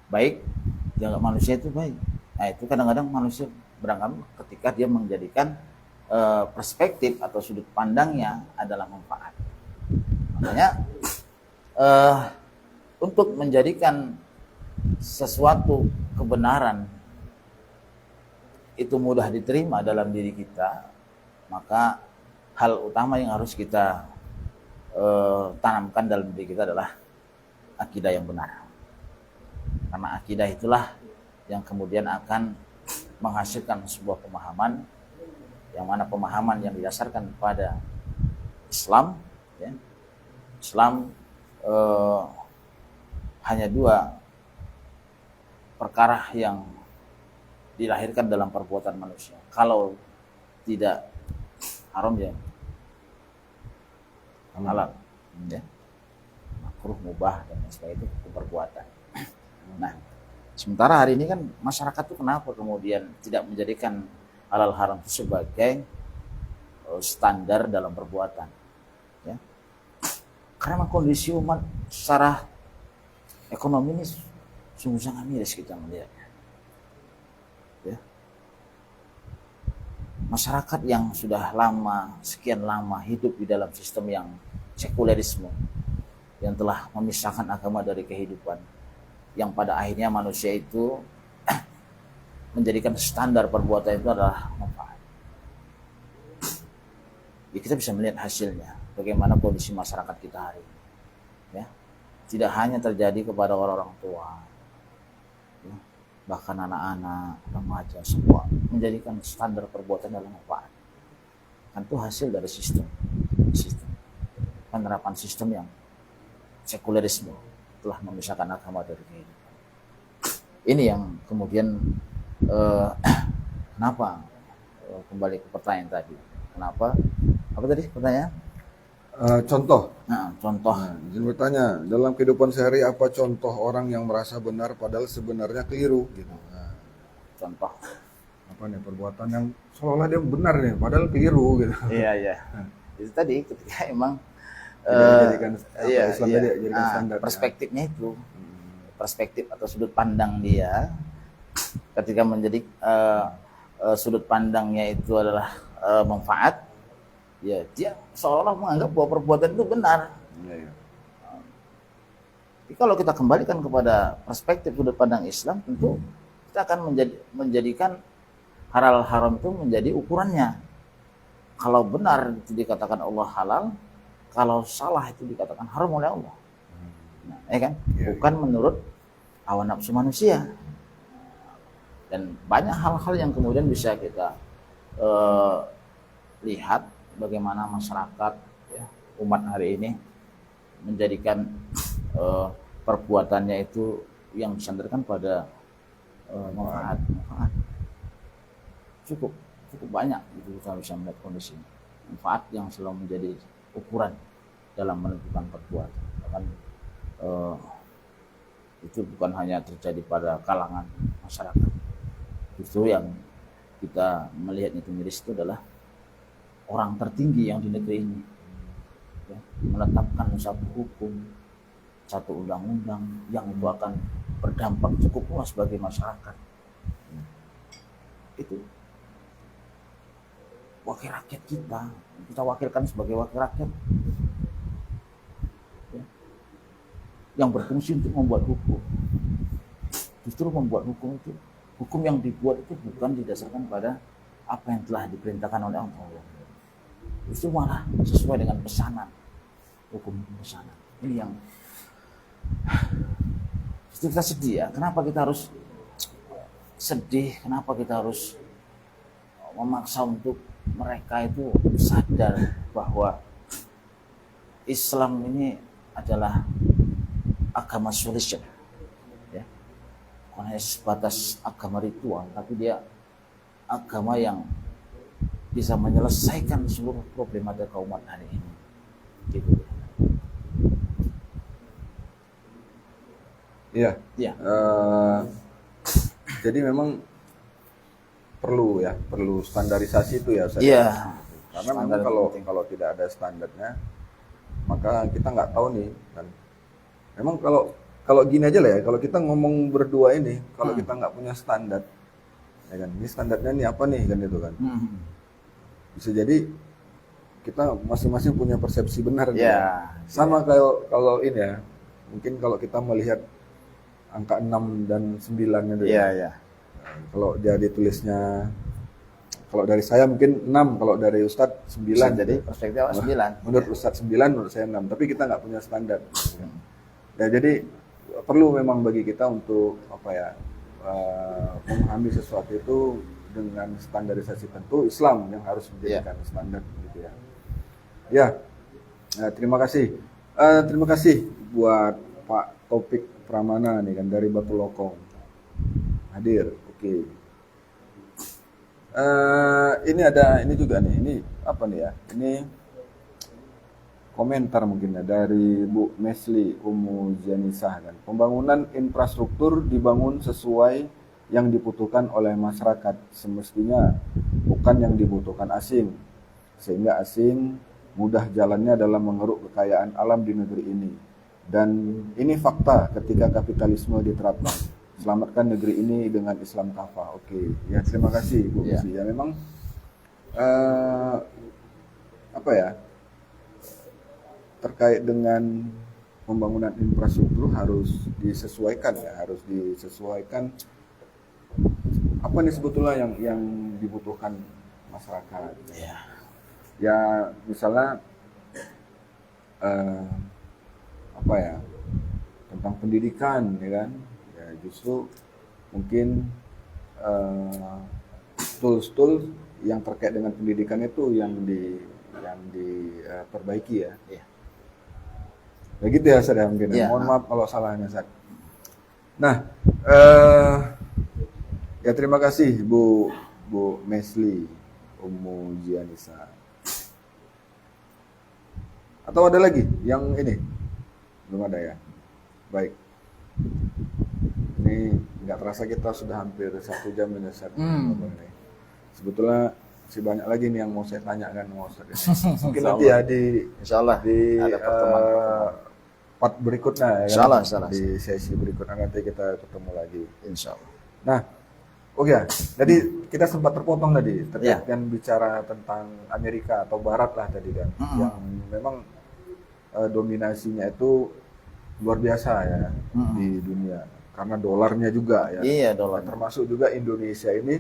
baik dianggap manusia itu baik. Nah itu kadang-kadang manusia beranggapan ketika dia menjadikan perspektif atau sudut pandangnya adalah manfaat. Makanya untuk menjadikan sesuatu kebenaran itu mudah diterima dalam diri kita, maka hal utama yang harus kita tanamkan dalam diri kita adalah akidah yang benar. Karena akidah itulah yang kemudian akan menghasilkan sebuah pemahaman, yang mana pemahaman yang didasarkan pada Islam. Ya. Islam hanya dua perkara yang dilahirkan dalam perbuatan manusia. Kalau tidak haram ya halal, ya. Makruh, mubah dan sebagainya itu perbuatan. Nah, sementara hari ini kan masyarakat itu kenapa kemudian tidak menjadikan halal haram itu sebagai standar dalam perbuatan, ya? Karena kondisi umat secara ekonomi ini sungguh sangat miris kita melihatnya. Ya. Masyarakat yang sudah sekian lama hidup di dalam sistem yang sekulerisme, yang telah memisahkan agama dari kehidupan, yang pada akhirnya manusia itu menjadikan standar perbuatan itu adalah manfaat. Ya, kita bisa melihat hasilnya, bagaimana kondisi masyarakat kita hari ini. Ya. Tidak hanya terjadi kepada orang-orang tua, ya, bahkan anak-anak, remaja, semua menjadikan standar perbuatan adalah manfaat. Kan itu hasil dari sistem penerapan sistem yang sekulerisme telah memisahkan agama dari kehidupan. Ini yang kemudian kenapa kembali ke pertanyaan tadi, kenapa apa tadi pertanyaan? Contoh. Contoh. Izin bertanya, dalam kehidupan sehari apa contoh orang yang merasa benar padahal sebenarnya keliru gitu. Contoh apa nih perbuatan yang seolah dia benar nih padahal keliru gitu. Iya. Itu tadi ketika emang jadikan standar. Perspektifnya itu, perspektif atau sudut pandang dia, ketika menjadi sudut pandangnya itu adalah manfaat, ya dia seolah-olah menganggap bahwa perbuatan itu benar. Iya. Jadi kalau kita kembalikan kepada perspektif sudut pandang Islam, tentu kita akan menjadikan halal haram itu menjadi ukurannya. Kalau benar itu dikatakan Allah halal, kalau salah itu dikatakan haram oleh Allah. Nah, ya kan? Bukan menurut hawa nafsu manusia. Dan banyak hal-hal yang kemudian bisa kita lihat bagaimana masyarakat, ya, umat hari ini menjadikan perbuatannya itu yang disandarkan pada manfaat. Cukup banyak itu kita bisa melihat kondisi manfaat yang selalu menjadi ukuran dalam menentukan perbuatan. Bahkan itu bukan hanya terjadi pada kalangan masyarakat. Justru yang kita melihat itu miris itu adalah orang tertinggi yang di negeri ini, ya, menetapkan satu hukum, satu undang-undang yang itu akan berdampak cukup luas bagi masyarakat. Itu wakil rakyat kita wakilkan sebagai wakil rakyat, ya, yang berfungsi untuk membuat hukum. Justru membuat hukum itu, hukum yang dibuat itu bukan didasarkan pada apa yang telah diperintahkan oleh Allah. Justru malah sesuai dengan pesanan, hukum pesanan. Ini yang justru kita sedih, ya. Kenapa kita harus sedih? Kenapa kita harus memaksa untuk mereka itu sadar bahwa Islam ini adalah agama solution, ya. Bukan hanya sebatas agama ritual, tapi dia agama yang bisa menyelesaikan seluruh problematika umat hari ini. Gitu. Iya. Ya. Jadi memang perlu standarisasi itu ya, Ustaz. Iya. Karena Standar memang penting. kalau tidak ada standarnya, maka kita nggak tahu nih kan. Memang kalau gini aja lah ya, kalau kita ngomong berdua ini, kalau kita nggak punya standar, ya kan, ini standarnya nih apa nih kan itu kan. Bisa jadi kita masing-masing punya persepsi benar nih. Ya. Sama kalau ini ya, mungkin kalau kita melihat angka 6 dan 9 itu Iya, ya. iya. Kalau dia ditulisnya, kalau dari saya mungkin 6, kalau dari Ustadz 9. Jadi perspektif awal 9. Menurut Ustadz 9, menurut saya 6. Tapi kita nggak punya standar. Ya, jadi perlu memang bagi kita untuk memahami sesuatu itu dengan standarisasi tentu. Islam yang harus menjadikan standar gitu ya. Ya, terima kasih. Terima kasih buat Pak Taufik Pramana nih kan dari Batu Lokong hadir. Oke. Ini ada ini juga nih. Ini apa nih ya? Ini komentar mungkin ya dari Bu Mesli Umu Janisah kan. Pembangunan infrastruktur dibangun sesuai yang dibutuhkan oleh masyarakat, semestinya bukan yang dibutuhkan asing. Sehingga asing mudah jalannya dalam mengeruk kekayaan alam di negeri ini. Dan ini fakta ketika kapitalisme diterapkan. Selamatkan negeri ini dengan Islam kafah. Oke, ya terima kasih Bu Mesli. Ya memang terkait dengan pembangunan infrastruktur harus disesuaikan ya, harus disesuaikan apa nih sebetulnya yang dibutuhkan masyarakat. Ya misalnya tentang pendidikan ya kan, ya justru mungkin tools yang terkait dengan pendidikan itu yang diperbaiki ya. Begitu ya Ustaz ya mungkin. Mohon maaf kalau salahnya Ustaz. Nah, ya terima kasih Bu Mesli Umu Jianisa. Atau ada lagi yang ini? Belum ada ya? Baik. Ini nggak terasa kita sudah hampir 1 jam ini Ustaz. Sebetulnya masih banyak lagi nih yang mau saya tanyakan sama Ustaz. Mungkin nanti ya Insyaallah di ada pertemuan. part berikutnya ya Insyaallah, kan? insyaallah. Di sesi berikutnya nanti kita ketemu lagi. Insyaallah. Nah, oke ya. Jadi kita sempat terpotong tadi terkait kan bicara tentang Amerika atau Barat lah tadi kan, yang memang dominasinya itu luar biasa ya di dunia karena dolarnya juga ya. Iya, dolar. Termasuk juga Indonesia ini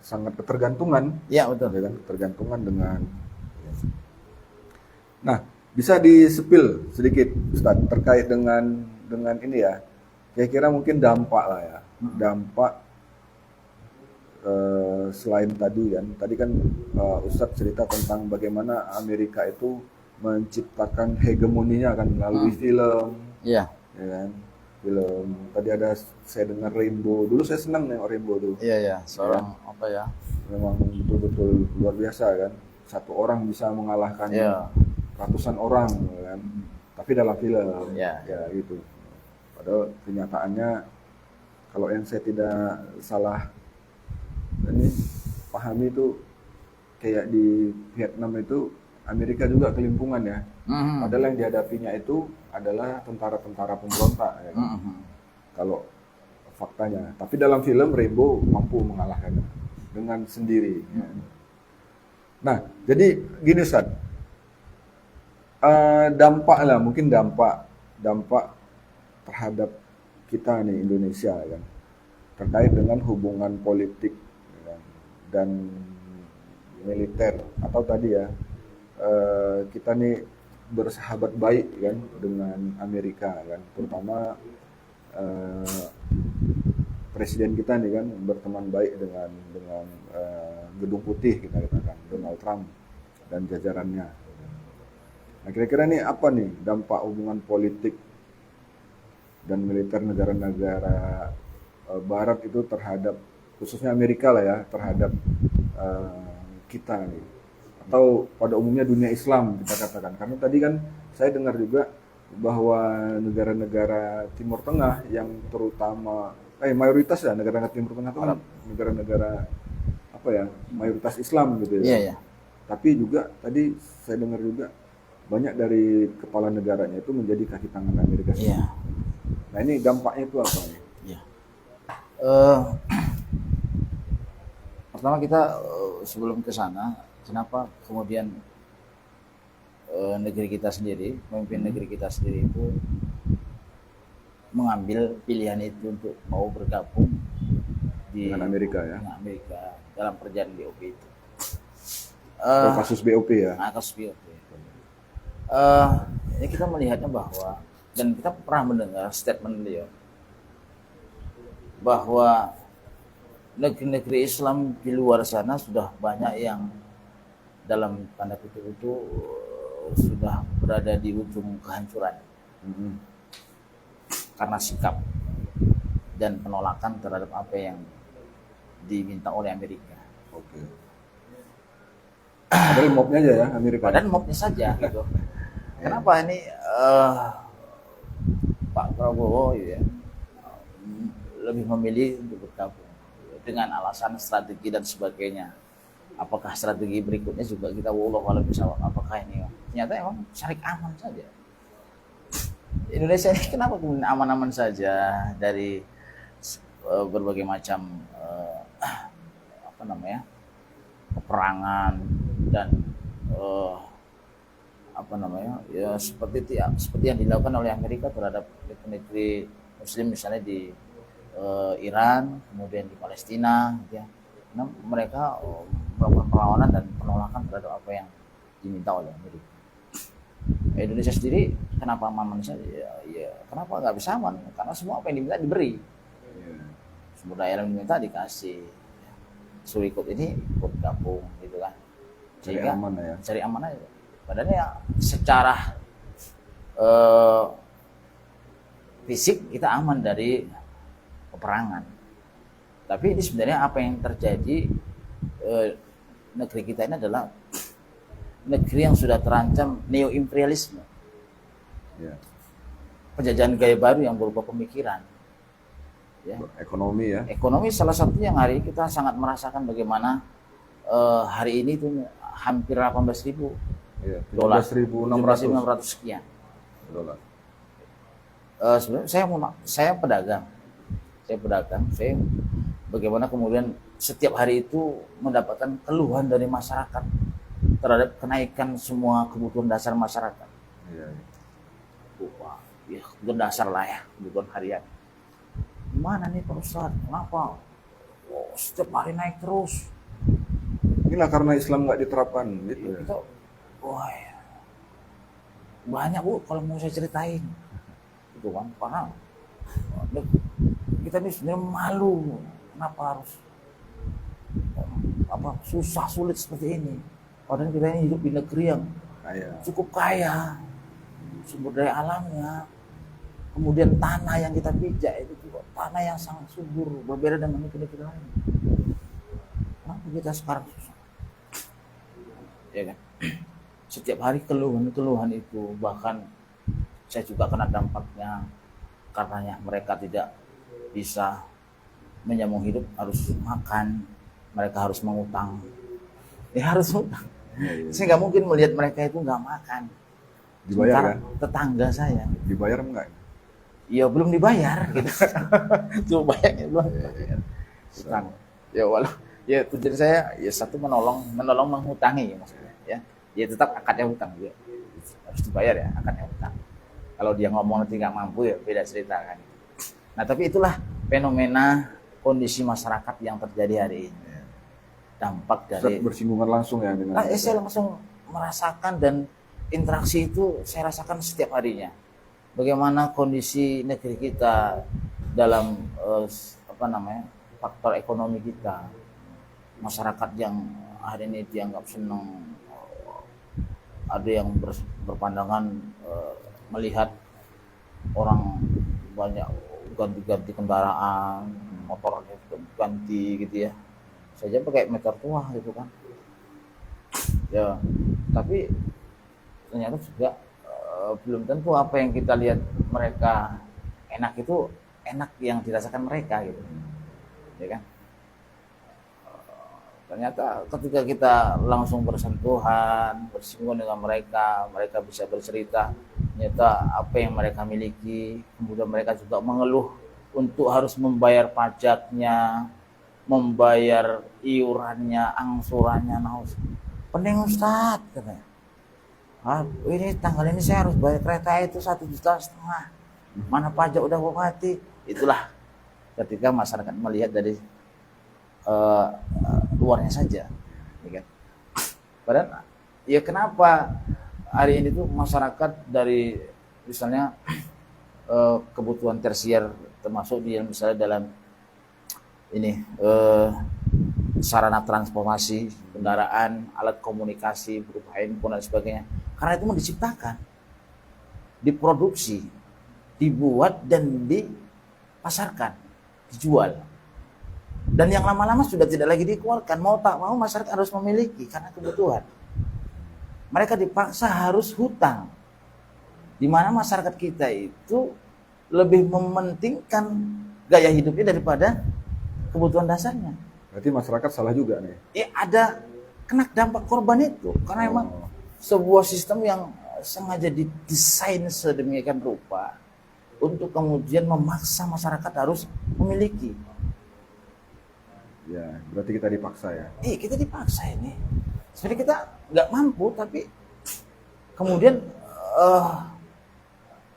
sangat ketergantungan. Iya, betul. Ya kan? Ketergantungan dengan. Nah, bisa disepil sedikit Ustaz terkait dengan ini ya. Kira-kira mungkin dampak lah ya. Dampak selain tadi kan Ustaz cerita tentang bagaimana Amerika itu menciptakan hegemoninya kan melalui film. Iya. Ya kan? Film. Tadi ada saya dengar Rainbow. Dulu saya senang nengok Rainbow tuh. Iya. Seorang Memang betul-betul luar biasa kan. Satu orang bisa mengalahkan ratusan orang kan. Tapi dalam film. Ya gitu. Padahal kenyataannya kalau yang saya tidak salah ini pahami itu kayak di Vietnam itu Amerika juga kelimpungan ya. Padahal yang dihadapinya itu adalah tentara-tentara pemberontak ya kan? Kalau faktanya. Tapi dalam film Rainbow mampu mengalahkannya dengan sendiri. Ya. Nah, jadi gini Ustaz. Mungkin dampak terhadap kita nih Indonesia kan. Terkait dengan hubungan politik ya kan, dan militer atau tadi ya kita nih bersahabat baik kan dengan Amerika kan, terutama presiden kita nih kan berteman baik dengan Gedung Putih kita katakan Donald Trump dan jajarannya. Nah, kira-kira nih apa nih dampak hubungan politik dan militer negara-negara Barat itu terhadap, khususnya Amerika lah ya, terhadap kita nih, atau pada umumnya dunia Islam kita katakan, karena tadi kan saya dengar juga bahwa negara-negara Timur Tengah yang terutama mayoritas ya negara-negara Timur Tengah itu kan negara-negara apa ya, mayoritas Islam gitu ya. Iya, iya. Tapi juga tadi saya dengar juga banyak dari kepala negaranya itu menjadi kaki tangan Amerika Serikat. Iya. Nah ini dampaknya itu apa nih? Iya. Pertama kita sebelum ke sana, kenapa kemudian negeri kita sendiri, pemimpin negeri kita sendiri itu mengambil pilihan itu untuk mau bergabung Dengan Amerika ya? dengan Amerika dalam perjanjian BOP itu. Kasus BOP ya? Nah, kasus BOP. Ini kita melihatnya bahwa, dan kita pernah mendengar statement beliau bahwa negeri-negeri Islam di luar sana sudah banyak yang dalam tanda kutip itu sudah berada di ujung kehancuran karena sikap dan penolakan terhadap apa yang diminta oleh Amerika. Oke. Padahal mobnya aja ya Amerika. Padahal mobnya saja gitu. Kenapa ini Pak Prabowo ya, lebih memilih untuk bergabung dengan alasan strategi dan sebagainya. Apakah strategi berikutnya juga kita wallahu a'lam bishawab, apakah ini ternyata emang cari aman saja. Indonesia ini kenapa kemudian aman-aman saja dari berbagai macam peperangan dan seperti yang dilakukan oleh Amerika terhadap negeri Muslim, misalnya di Iran, kemudian di Palestina, gitu ya. Karena mereka melakukan perlawanan dan penolakan terhadap apa yang diminta oleh Amerika. Indonesia sendiri kenapa aman saja? Ya, kenapa nggak bisa aman? Karena semua apa yang diminta diberi. Sumber daya yang diminta dikasih. Suruh ikut ini, ikut gabung, gitu kan. Sehingga Cari aman ya. Cari aman aja. Padahal ya secara fisik kita aman dari peperangan. Tapi ini sebenarnya apa yang terjadi, negeri kita ini adalah negeri yang sudah terancam neo-imperialisme. Ya. Penjajahan gaya baru yang berupa pemikiran. Ya. Ekonomi ya. Ekonomi salah satu yang hari ini kita sangat merasakan bagaimana hari ini itu hampir 18.000 Iya, dolar, 17.600 sekian. dolar. Sebenarnya saya pedagang, saya bagaimana kemudian setiap hari itu mendapatkan keluhan dari masyarakat terhadap kenaikan semua kebutuhan dasar masyarakat. Iya. Wah, ya kebutuhan dasar lah ya, kebutuhan harian. Gimana nih Pak Ustadz? Kenapa? Oh, setiap hari naik terus. Inilah karena Islam nggak diterapkan gitu ya. Kita, wah, ya. Banyak Bu kalau mau saya ceritain. Itu kan, paham? Kita ini sebenarnya malu. Kenapa harus susah sulit seperti ini? Padahal kita ini hidup di negeri yang cukup kaya, sumber daya alamnya, kemudian tanah yang kita pijak itu juga tanah yang sangat subur, berbeda dengan negeri-negeri lain. Kenapa kita sekarang susah? Ya kan? Setiap hari keluhan itu, bahkan saya juga kena dampaknya karenanya mereka tidak bisa menyambung hidup, harus makan, mereka harus mengutang. Ya harus utang. Saya nggak mungkin melihat mereka itu nggak makan. Dibayar kan? Tetangga saya. Dibayar enggak? Ya belum dibayar gitu. Coba bayangin belum. Utang. Ya walau ya tujuan saya ya satu menolong menghutangi maksudnya ya. Ya tetap akadnya hutang juga. Harus dibayar ya akadnya hutang. Kalau dia ngomong nanti nggak mampu ya beda cerita kan. Nah tapi itulah fenomena kondisi masyarakat yang terjadi hari ini. Dampak dari bersinggungan langsung ya dengan saya langsung merasakan dan interaksi itu saya rasakan setiap harinya. Bagaimana kondisi negeri kita dalam faktor ekonomi kita, masyarakat yang hari ini dianggap senang ada yang berpandangan melihat orang banyak ganti-ganti kendaraan, motornya ganti gitu ya, saja pakai meter tua gitu kan ya. Tapi ternyata juga belum tentu apa yang kita lihat mereka enak itu enak yang dirasakan mereka gitu ya kan. Ternyata ketika kita langsung bersentuhan, bersinggungan dengan mereka, mereka bisa bercerita ternyata apa yang mereka miliki. Kemudian mereka juga mengeluh untuk harus membayar pajaknya, membayar iurannya, angsurannya. Nah, pening Ustaz katanya. Ini tanggal ini saya harus bayar kereta itu 1,5 juta. Mana pajak udah mati. Itulah ketika masyarakat melihat dari luarnya saja, ya kan? Padahal ya kenapa hari ini tuh masyarakat dari misalnya kebutuhan tersier termasuk dia misalnya dalam ini sarana transportasi, kendaraan, alat komunikasi berupa handphone dan sebagainya, karena itu mau diciptakan, diproduksi, dibuat dan dipasarkan, dijual. Dan yang lama-lama sudah tidak lagi dikeluarkan, mau tak mau masyarakat harus memiliki karena kebutuhan. Mereka dipaksa harus hutang, di mana masyarakat kita itu lebih mementingkan gaya hidupnya daripada kebutuhan dasarnya. Berarti masyarakat salah juga nih. Ya ada kena dampak korban itu, karena emang sebuah sistem yang sengaja didesain sedemikian rupa untuk kemudian memaksa masyarakat harus memiliki. Ya, berarti kita dipaksa ya. Kita dipaksa ini. Sebenarnya kita nggak mampu, tapi kemudian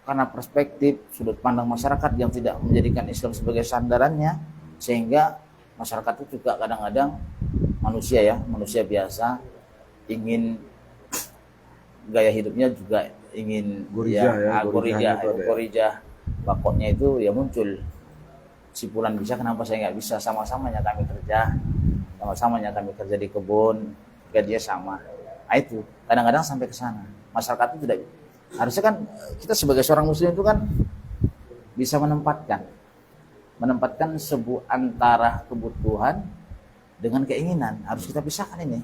karena perspektif sudut pandang masyarakat yang tidak menjadikan Islam sebagai sandarannya, sehingga masyarakat itu juga kadang-kadang manusia biasa ingin gaya hidupnya juga ingin gorijah, bakotnya itu ya muncul. Si Fulan bisa, kenapa saya nggak bisa? Sama-samanya kami kerja di kebun, gajinya sama. Nah, itu kadang-kadang sampai ke sana. Masyarakat itu tidak, harusnya kan kita sebagai seorang muslim itu kan bisa menempatkan sebuah antara kebutuhan dengan keinginan. Harus kita pisahkan ini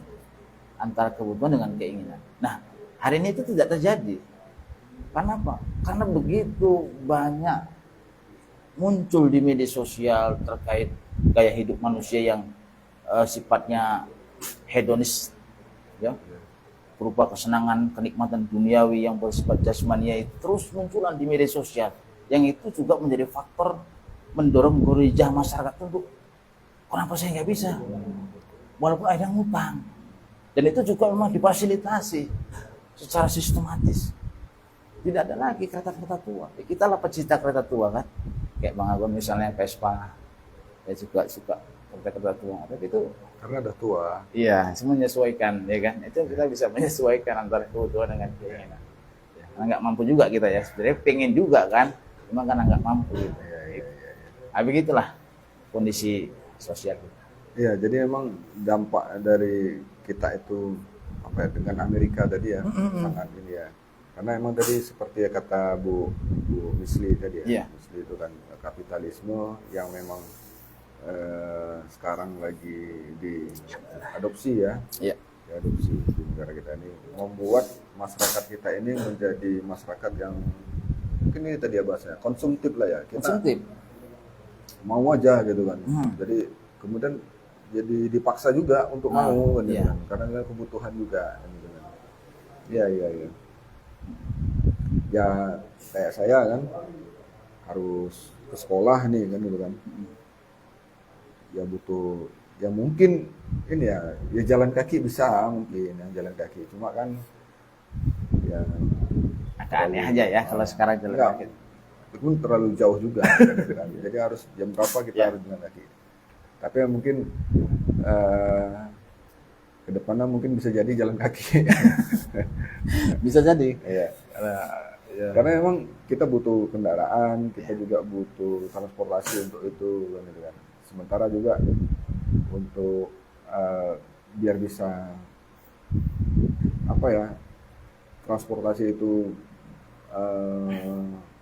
antara kebutuhan dengan keinginan. Nah, hari ini itu tidak terjadi. Karena apa? Karena begitu banyak muncul di media sosial terkait gaya hidup manusia yang sifatnya hedonis, ya, berupa kesenangan, kenikmatan duniawi yang bersifat jasmania, terus munculan di media sosial, yang itu juga menjadi faktor mendorong gorijah masyarakat untuk kenapa saya nggak bisa, walaupun ada ngutang. Dan itu juga memang difasilitasi secara sistematis. Tidak ada lagi kereta-kereta tua. Kita lah pecinta kereta tua kan, kayak Bang Agon misalnya Vespa, saya juga suka kereta-kereta tua. Tapi itu karena udah tua. Iya, menyesuaikan, ya kan. Itu kita bisa menyesuaikan antara kebutuhan dengan keinginan. Ya, karena nggak mampu juga kita ya. Sebenarnya pengen juga kan, cuma karena nggak mampu. Gitu. Nah, begitulah kondisi sosial kita. Iya, jadi emang dampak dari kita itu apa ya, dengan Amerika tadi ya, sangat ini ya. Karena emang tadi seperti ya kata Bu Misli tadi ya, Misli itu kan kapitalisme yang memang sekarang lagi diadopsi ya, diadopsi di negara kita ini, membuat masyarakat kita ini menjadi masyarakat yang mungkin ini tadi ya bahasanya konsumtif lah ya, kita konsumtif, mau aja gitu kan. Jadi kemudian jadi dipaksa juga untuk mau kan, kan, karena kebutuhan juga gitu kan. Iya. Ya kayak saya kan harus ke sekolah nih kan gitu kan, ya butuh, ya mungkin ini ya jalan kaki bisa, mungkin yang jalan kaki, cuma kan ya agak aneh aja ya kalau sekarang jalan kaki itu pun terlalu jauh juga kan. Jadi harus jam berapa kita harus jalan kaki. Tapi ya mungkin kedepannya mungkin bisa jadi jalan kaki. Bisa jadi ya. Karena memang kita butuh kendaraan, kita juga butuh transportasi untuk itu kan. Sementara juga untuk biar bisa apa ya, transportasi itu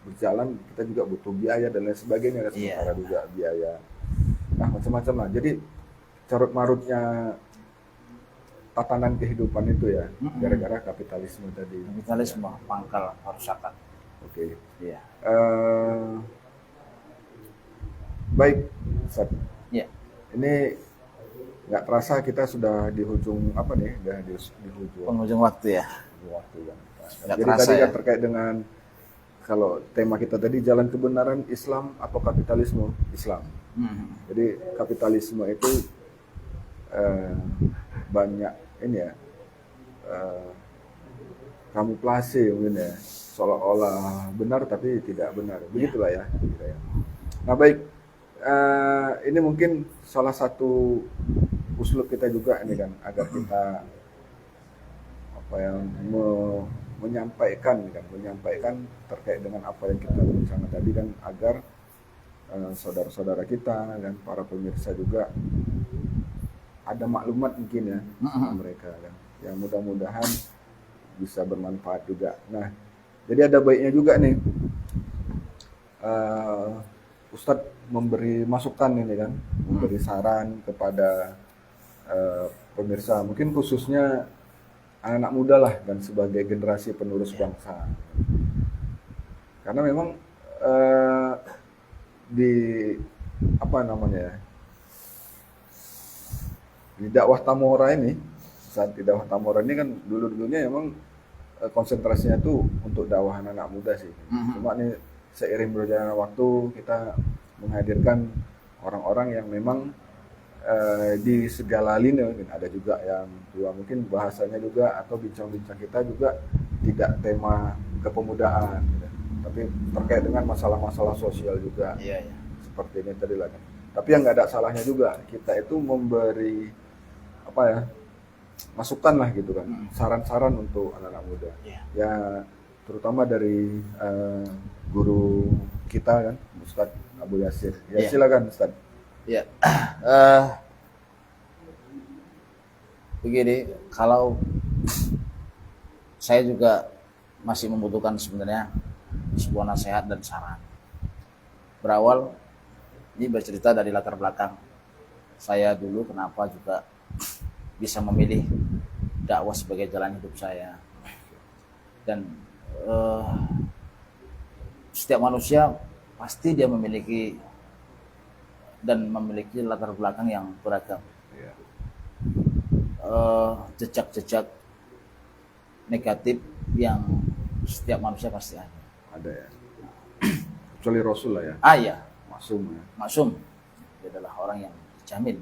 berjalan, kita juga butuh biaya dan lain sebagainya, kan, Iya. sementara juga biaya. Nah, macam-macam lah. Jadi carut marutnya tatanan kehidupan itu ya, gara-gara kapitalisme tadi. Kapitalisme pangkal kerusakan. Oke. Iya. Baik, Ustaz. Iya. Ini nggak terasa kita sudah di ujung apa nih? Udah di ujung Penghujung waktu ya. waktu kan. Nggak Jadi terasa tadi kan ya. terkait dengan kalau tema kita tadi jalan kebenaran Islam atau kapitalisme Islam. Jadi kapitalisme itu banyak ini ya, kamuflase mungkin ya, seolah-olah benar tapi tidak benar. Begitulah ya. Gitu ya. Nah baik, ini mungkin salah satu uslub kita juga ini kan, agar kita apa yang menyampaikan terkait dengan apa yang kita bincangkan tadi kan, agar saudara-saudara kita dan para pemirsa juga ada maklumat mungkin ya mereka kan, yang mudah-mudahan bisa bermanfaat juga. Nah, jadi ada baiknya juga nih Ustadz memberi masukan ini kan, memberi saran kepada pemirsa, mungkin khususnya anak-anak muda lah dan sebagai generasi penerus bangsa. Karena memang di apa namanya ya, di dakwah Tamora ini, saat di dakwah Tamora ini kan dulunya memang konsentrasinya tuh untuk dakwah anak-anak muda sih. Cuma nih seiring berjalannya waktu kita menghadirkan orang-orang yang memang di segala lini, mungkin ada juga yang tua, mungkin bahasanya juga atau bincang-bincang kita juga tidak tema kepemudaan gitu, tapi terkait dengan masalah-masalah sosial juga. Iya. Seperti ini tadi lah kan. Tapi yang nggak ada salahnya juga kita itu memberi apa ya, masukan lah gitu kan, saran-saran untuk anak-anak muda. Ya terutama dari guru kita kan, Ustadz Abu Yasir. Ya silakan Ustadz. Ya, begini, kalau saya juga masih membutuhkan sebenarnya sebuah nasihat dan saran. Berawal, ini bercerita dari latar belakang saya dulu, kenapa juga bisa memilih dakwah sebagai jalan hidup saya. Dan setiap manusia pasti dia memiliki latar belakang yang beragam. Jejak-jejak negatif yang setiap manusia pasti ada. Ada ya. Kecuali Rasul lah ya. Iya. Maksum ya. Maksum. Dia adalah orang yang dijamin.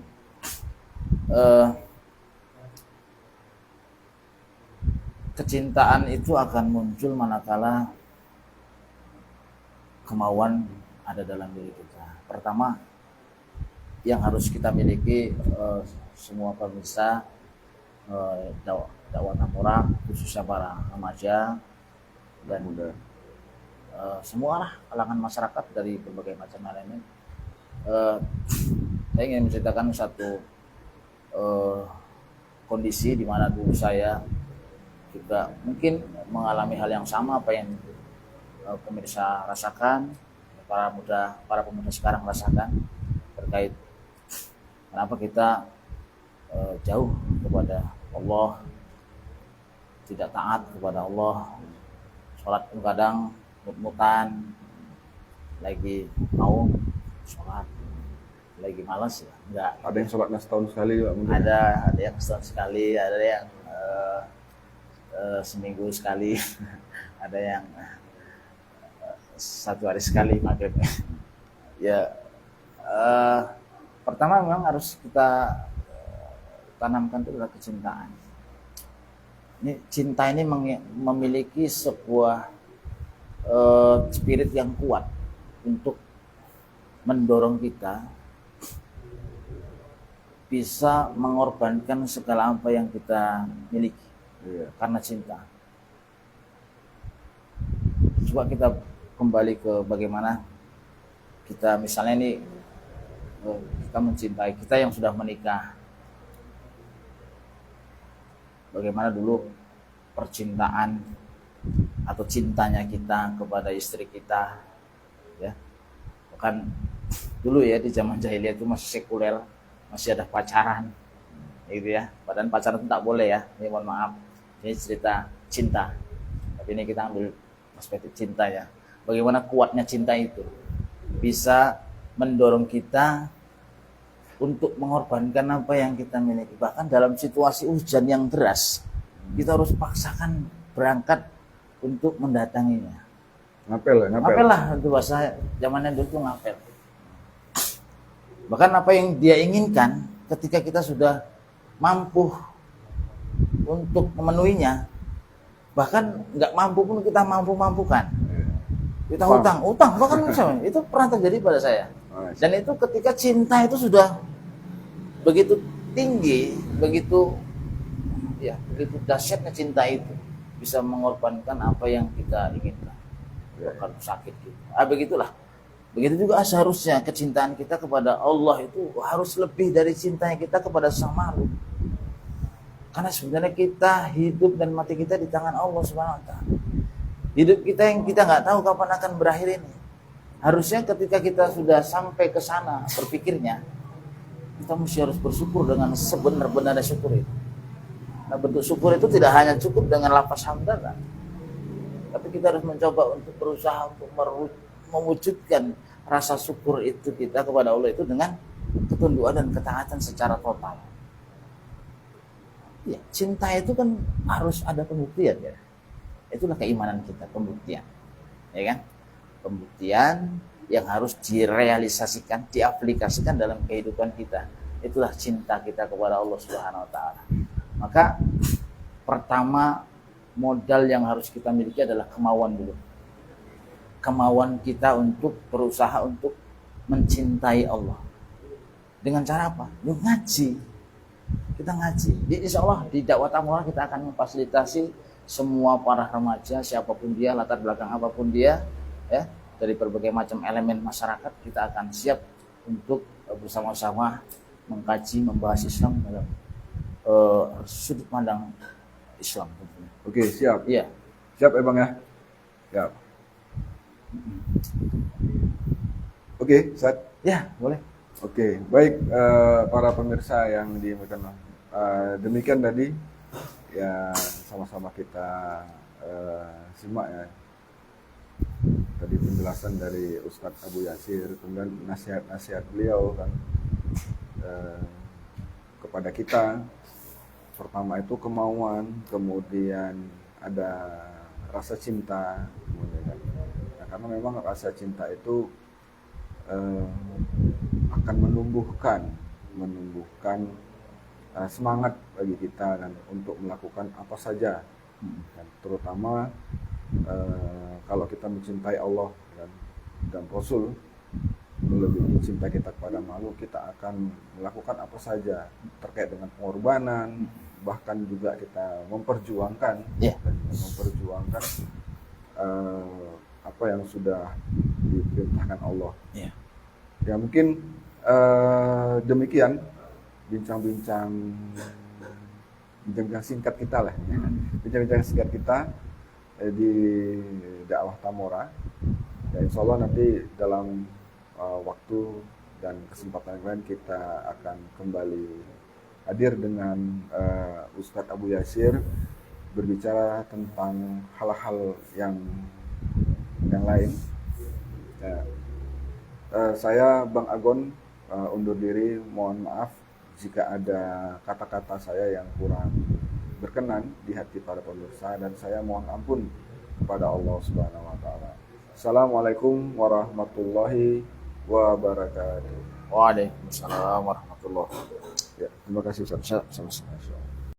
Kecintaan itu akan muncul manakala kemauan ada dalam diri kita. Pertama, yang harus kita miliki semua pemirsa dakwah Tamora, khususnya para remaja dan semua lah kalangan masyarakat dari berbagai macam elemen. Saya ingin menceritakan satu kondisi di mana dulu saya juga mungkin mengalami hal yang sama apa yang pemirsa rasakan, para pemuda sekarang rasakan, terkait kenapa kita jauh kepada Allah, tidak taat kepada Allah, sholat pun kadang mut-mutan, lagi mau sholat, lagi malas ya, enggak. Ada yang sholatnya setahun sekali juga mungkin. Ada yang setahun sekali, ada yang seminggu sekali, ada yang 1 hari sekali maghrib. Ya, pertama memang harus kita tanamkan itu adalah kecintaan. Ini cinta ini memiliki sebuah spirit yang kuat untuk mendorong kita bisa mengorbankan segala apa yang kita miliki karena cinta. Coba kita kembali ke bagaimana kita misalnya ini kita mencintai, kita yang sudah menikah, bagaimana dulu percintaan atau cintanya kita kepada istri kita, ya. Bahkan dulu ya di zaman jahiliyah itu masih sekuler, masih ada pacaran, gitu ya. Padahal pacaran itu tak boleh ya. Ini mohon maaf, ini cerita cinta. Tapi ini kita ambil perspektif cinta ya. Bagaimana kuatnya cinta itu bisa mendorong kita untuk mengorbankan apa yang kita miliki. Bahkan dalam situasi hujan yang deras, kita harus paksakan berangkat untuk mendatanginya. Ngapel ya, Ngapel lah, itu bahasa zamannya dulu tuh ngapel. Bahkan apa yang dia inginkan ketika kita sudah mampu untuk memenuhinya, bahkan nggak mampu pun kita mampu-mampukan. Kita utang bahkan misalnya, itu pernah terjadi pada saya. Dan itu ketika cinta itu sudah begitu tinggi, begitu dahsyatnya cinta itu bisa mengorbankan apa yang kita inginkan. Bahkan sakit gitu. Begitulah. Begitu juga seharusnya kecintaan kita kepada Allah itu harus lebih dari cintanya kita kepada sang makhluk. Karena sebenarnya kita hidup dan mati kita di tangan Allah Subhanahu wa taala. Hidup kita yang kita nggak tahu kapan akan berakhir ini. Harusnya ketika kita sudah sampai ke sana berpikirnya, kita mesti harus bersyukur dengan sebenar-benarnya syukur itu. Nah, bentuk syukur itu tidak hanya cukup dengan lafaz hamdalah, tapi kita harus mencoba untuk berusaha untuk mewujudkan rasa syukur itu kita kepada Allah itu dengan ketundukan dan ketaatan secara total. Ya, cinta itu kan harus ada pembuktian ya. Itulah keimanan kita, pembuktian. Ya kan? Pembuktian yang harus direalisasikan, diaplikasikan dalam kehidupan kita. Itulah cinta kita kepada Allah Subhanahu wa taala. Maka pertama modal yang harus kita miliki adalah kemauan dulu. Kemauan kita untuk berusaha untuk mencintai Allah. Dengan cara apa? Yuk ngaji. Kita ngaji. Insya Allah di dakwah Tamura kita akan memfasilitasi semua para remaja, siapapun dia, latar belakang apapun dia, ya, dari berbagai macam elemen masyarakat, kita akan siap untuk bersama-sama mengkaji, membahas Islam dalam sudut pandang Islam. Oke, siap. Iya. Siap ya Bang ya? Siap. Oke, Ustaz. Ya, boleh. Oke, baik para pemirsa yang dimuliakan demikian tadi ya sama-sama kita simak ya tadi penjelasan dari Ustadz Abu Yasir, kemudian nasihat-nasihat beliau kan kepada kita. Pertama itu kemauan, kemudian ada rasa cinta, kemudian, nah, karena memang rasa cinta itu akan menumbuhkan semangat bagi kita dan untuk melakukan apa saja, dan terutama kalau kita mencintai Allah dan Rasul, melebihi cinta kita kepada makhluk, kita akan melakukan apa saja terkait dengan pengorbanan, bahkan juga kita memperjuangkan apa yang sudah diperintahkan Allah. Ya mungkin demikian bincang-bincang singkat kita lah, bincang-bincang singkat kita di dakwah Tamora. Ya, insya Allah nanti dalam waktu dan kesempatan yang lain kita akan kembali hadir dengan Ustadz Abu Yasir berbicara tentang hal-hal yang lain. Ya, saya Bang Agon undur diri, mohon maaf jika ada kata-kata saya yang kurang berkenan di hati para pemirsa, dan saya mohon ampun kepada Allah Subhanahu wa taala. Assalamualaikum warahmatullahi wabarakatuh. Waalaikumsalam warahmatullahi wabarakatuh. Ya, terima kasih Ustaz. Sama-sama.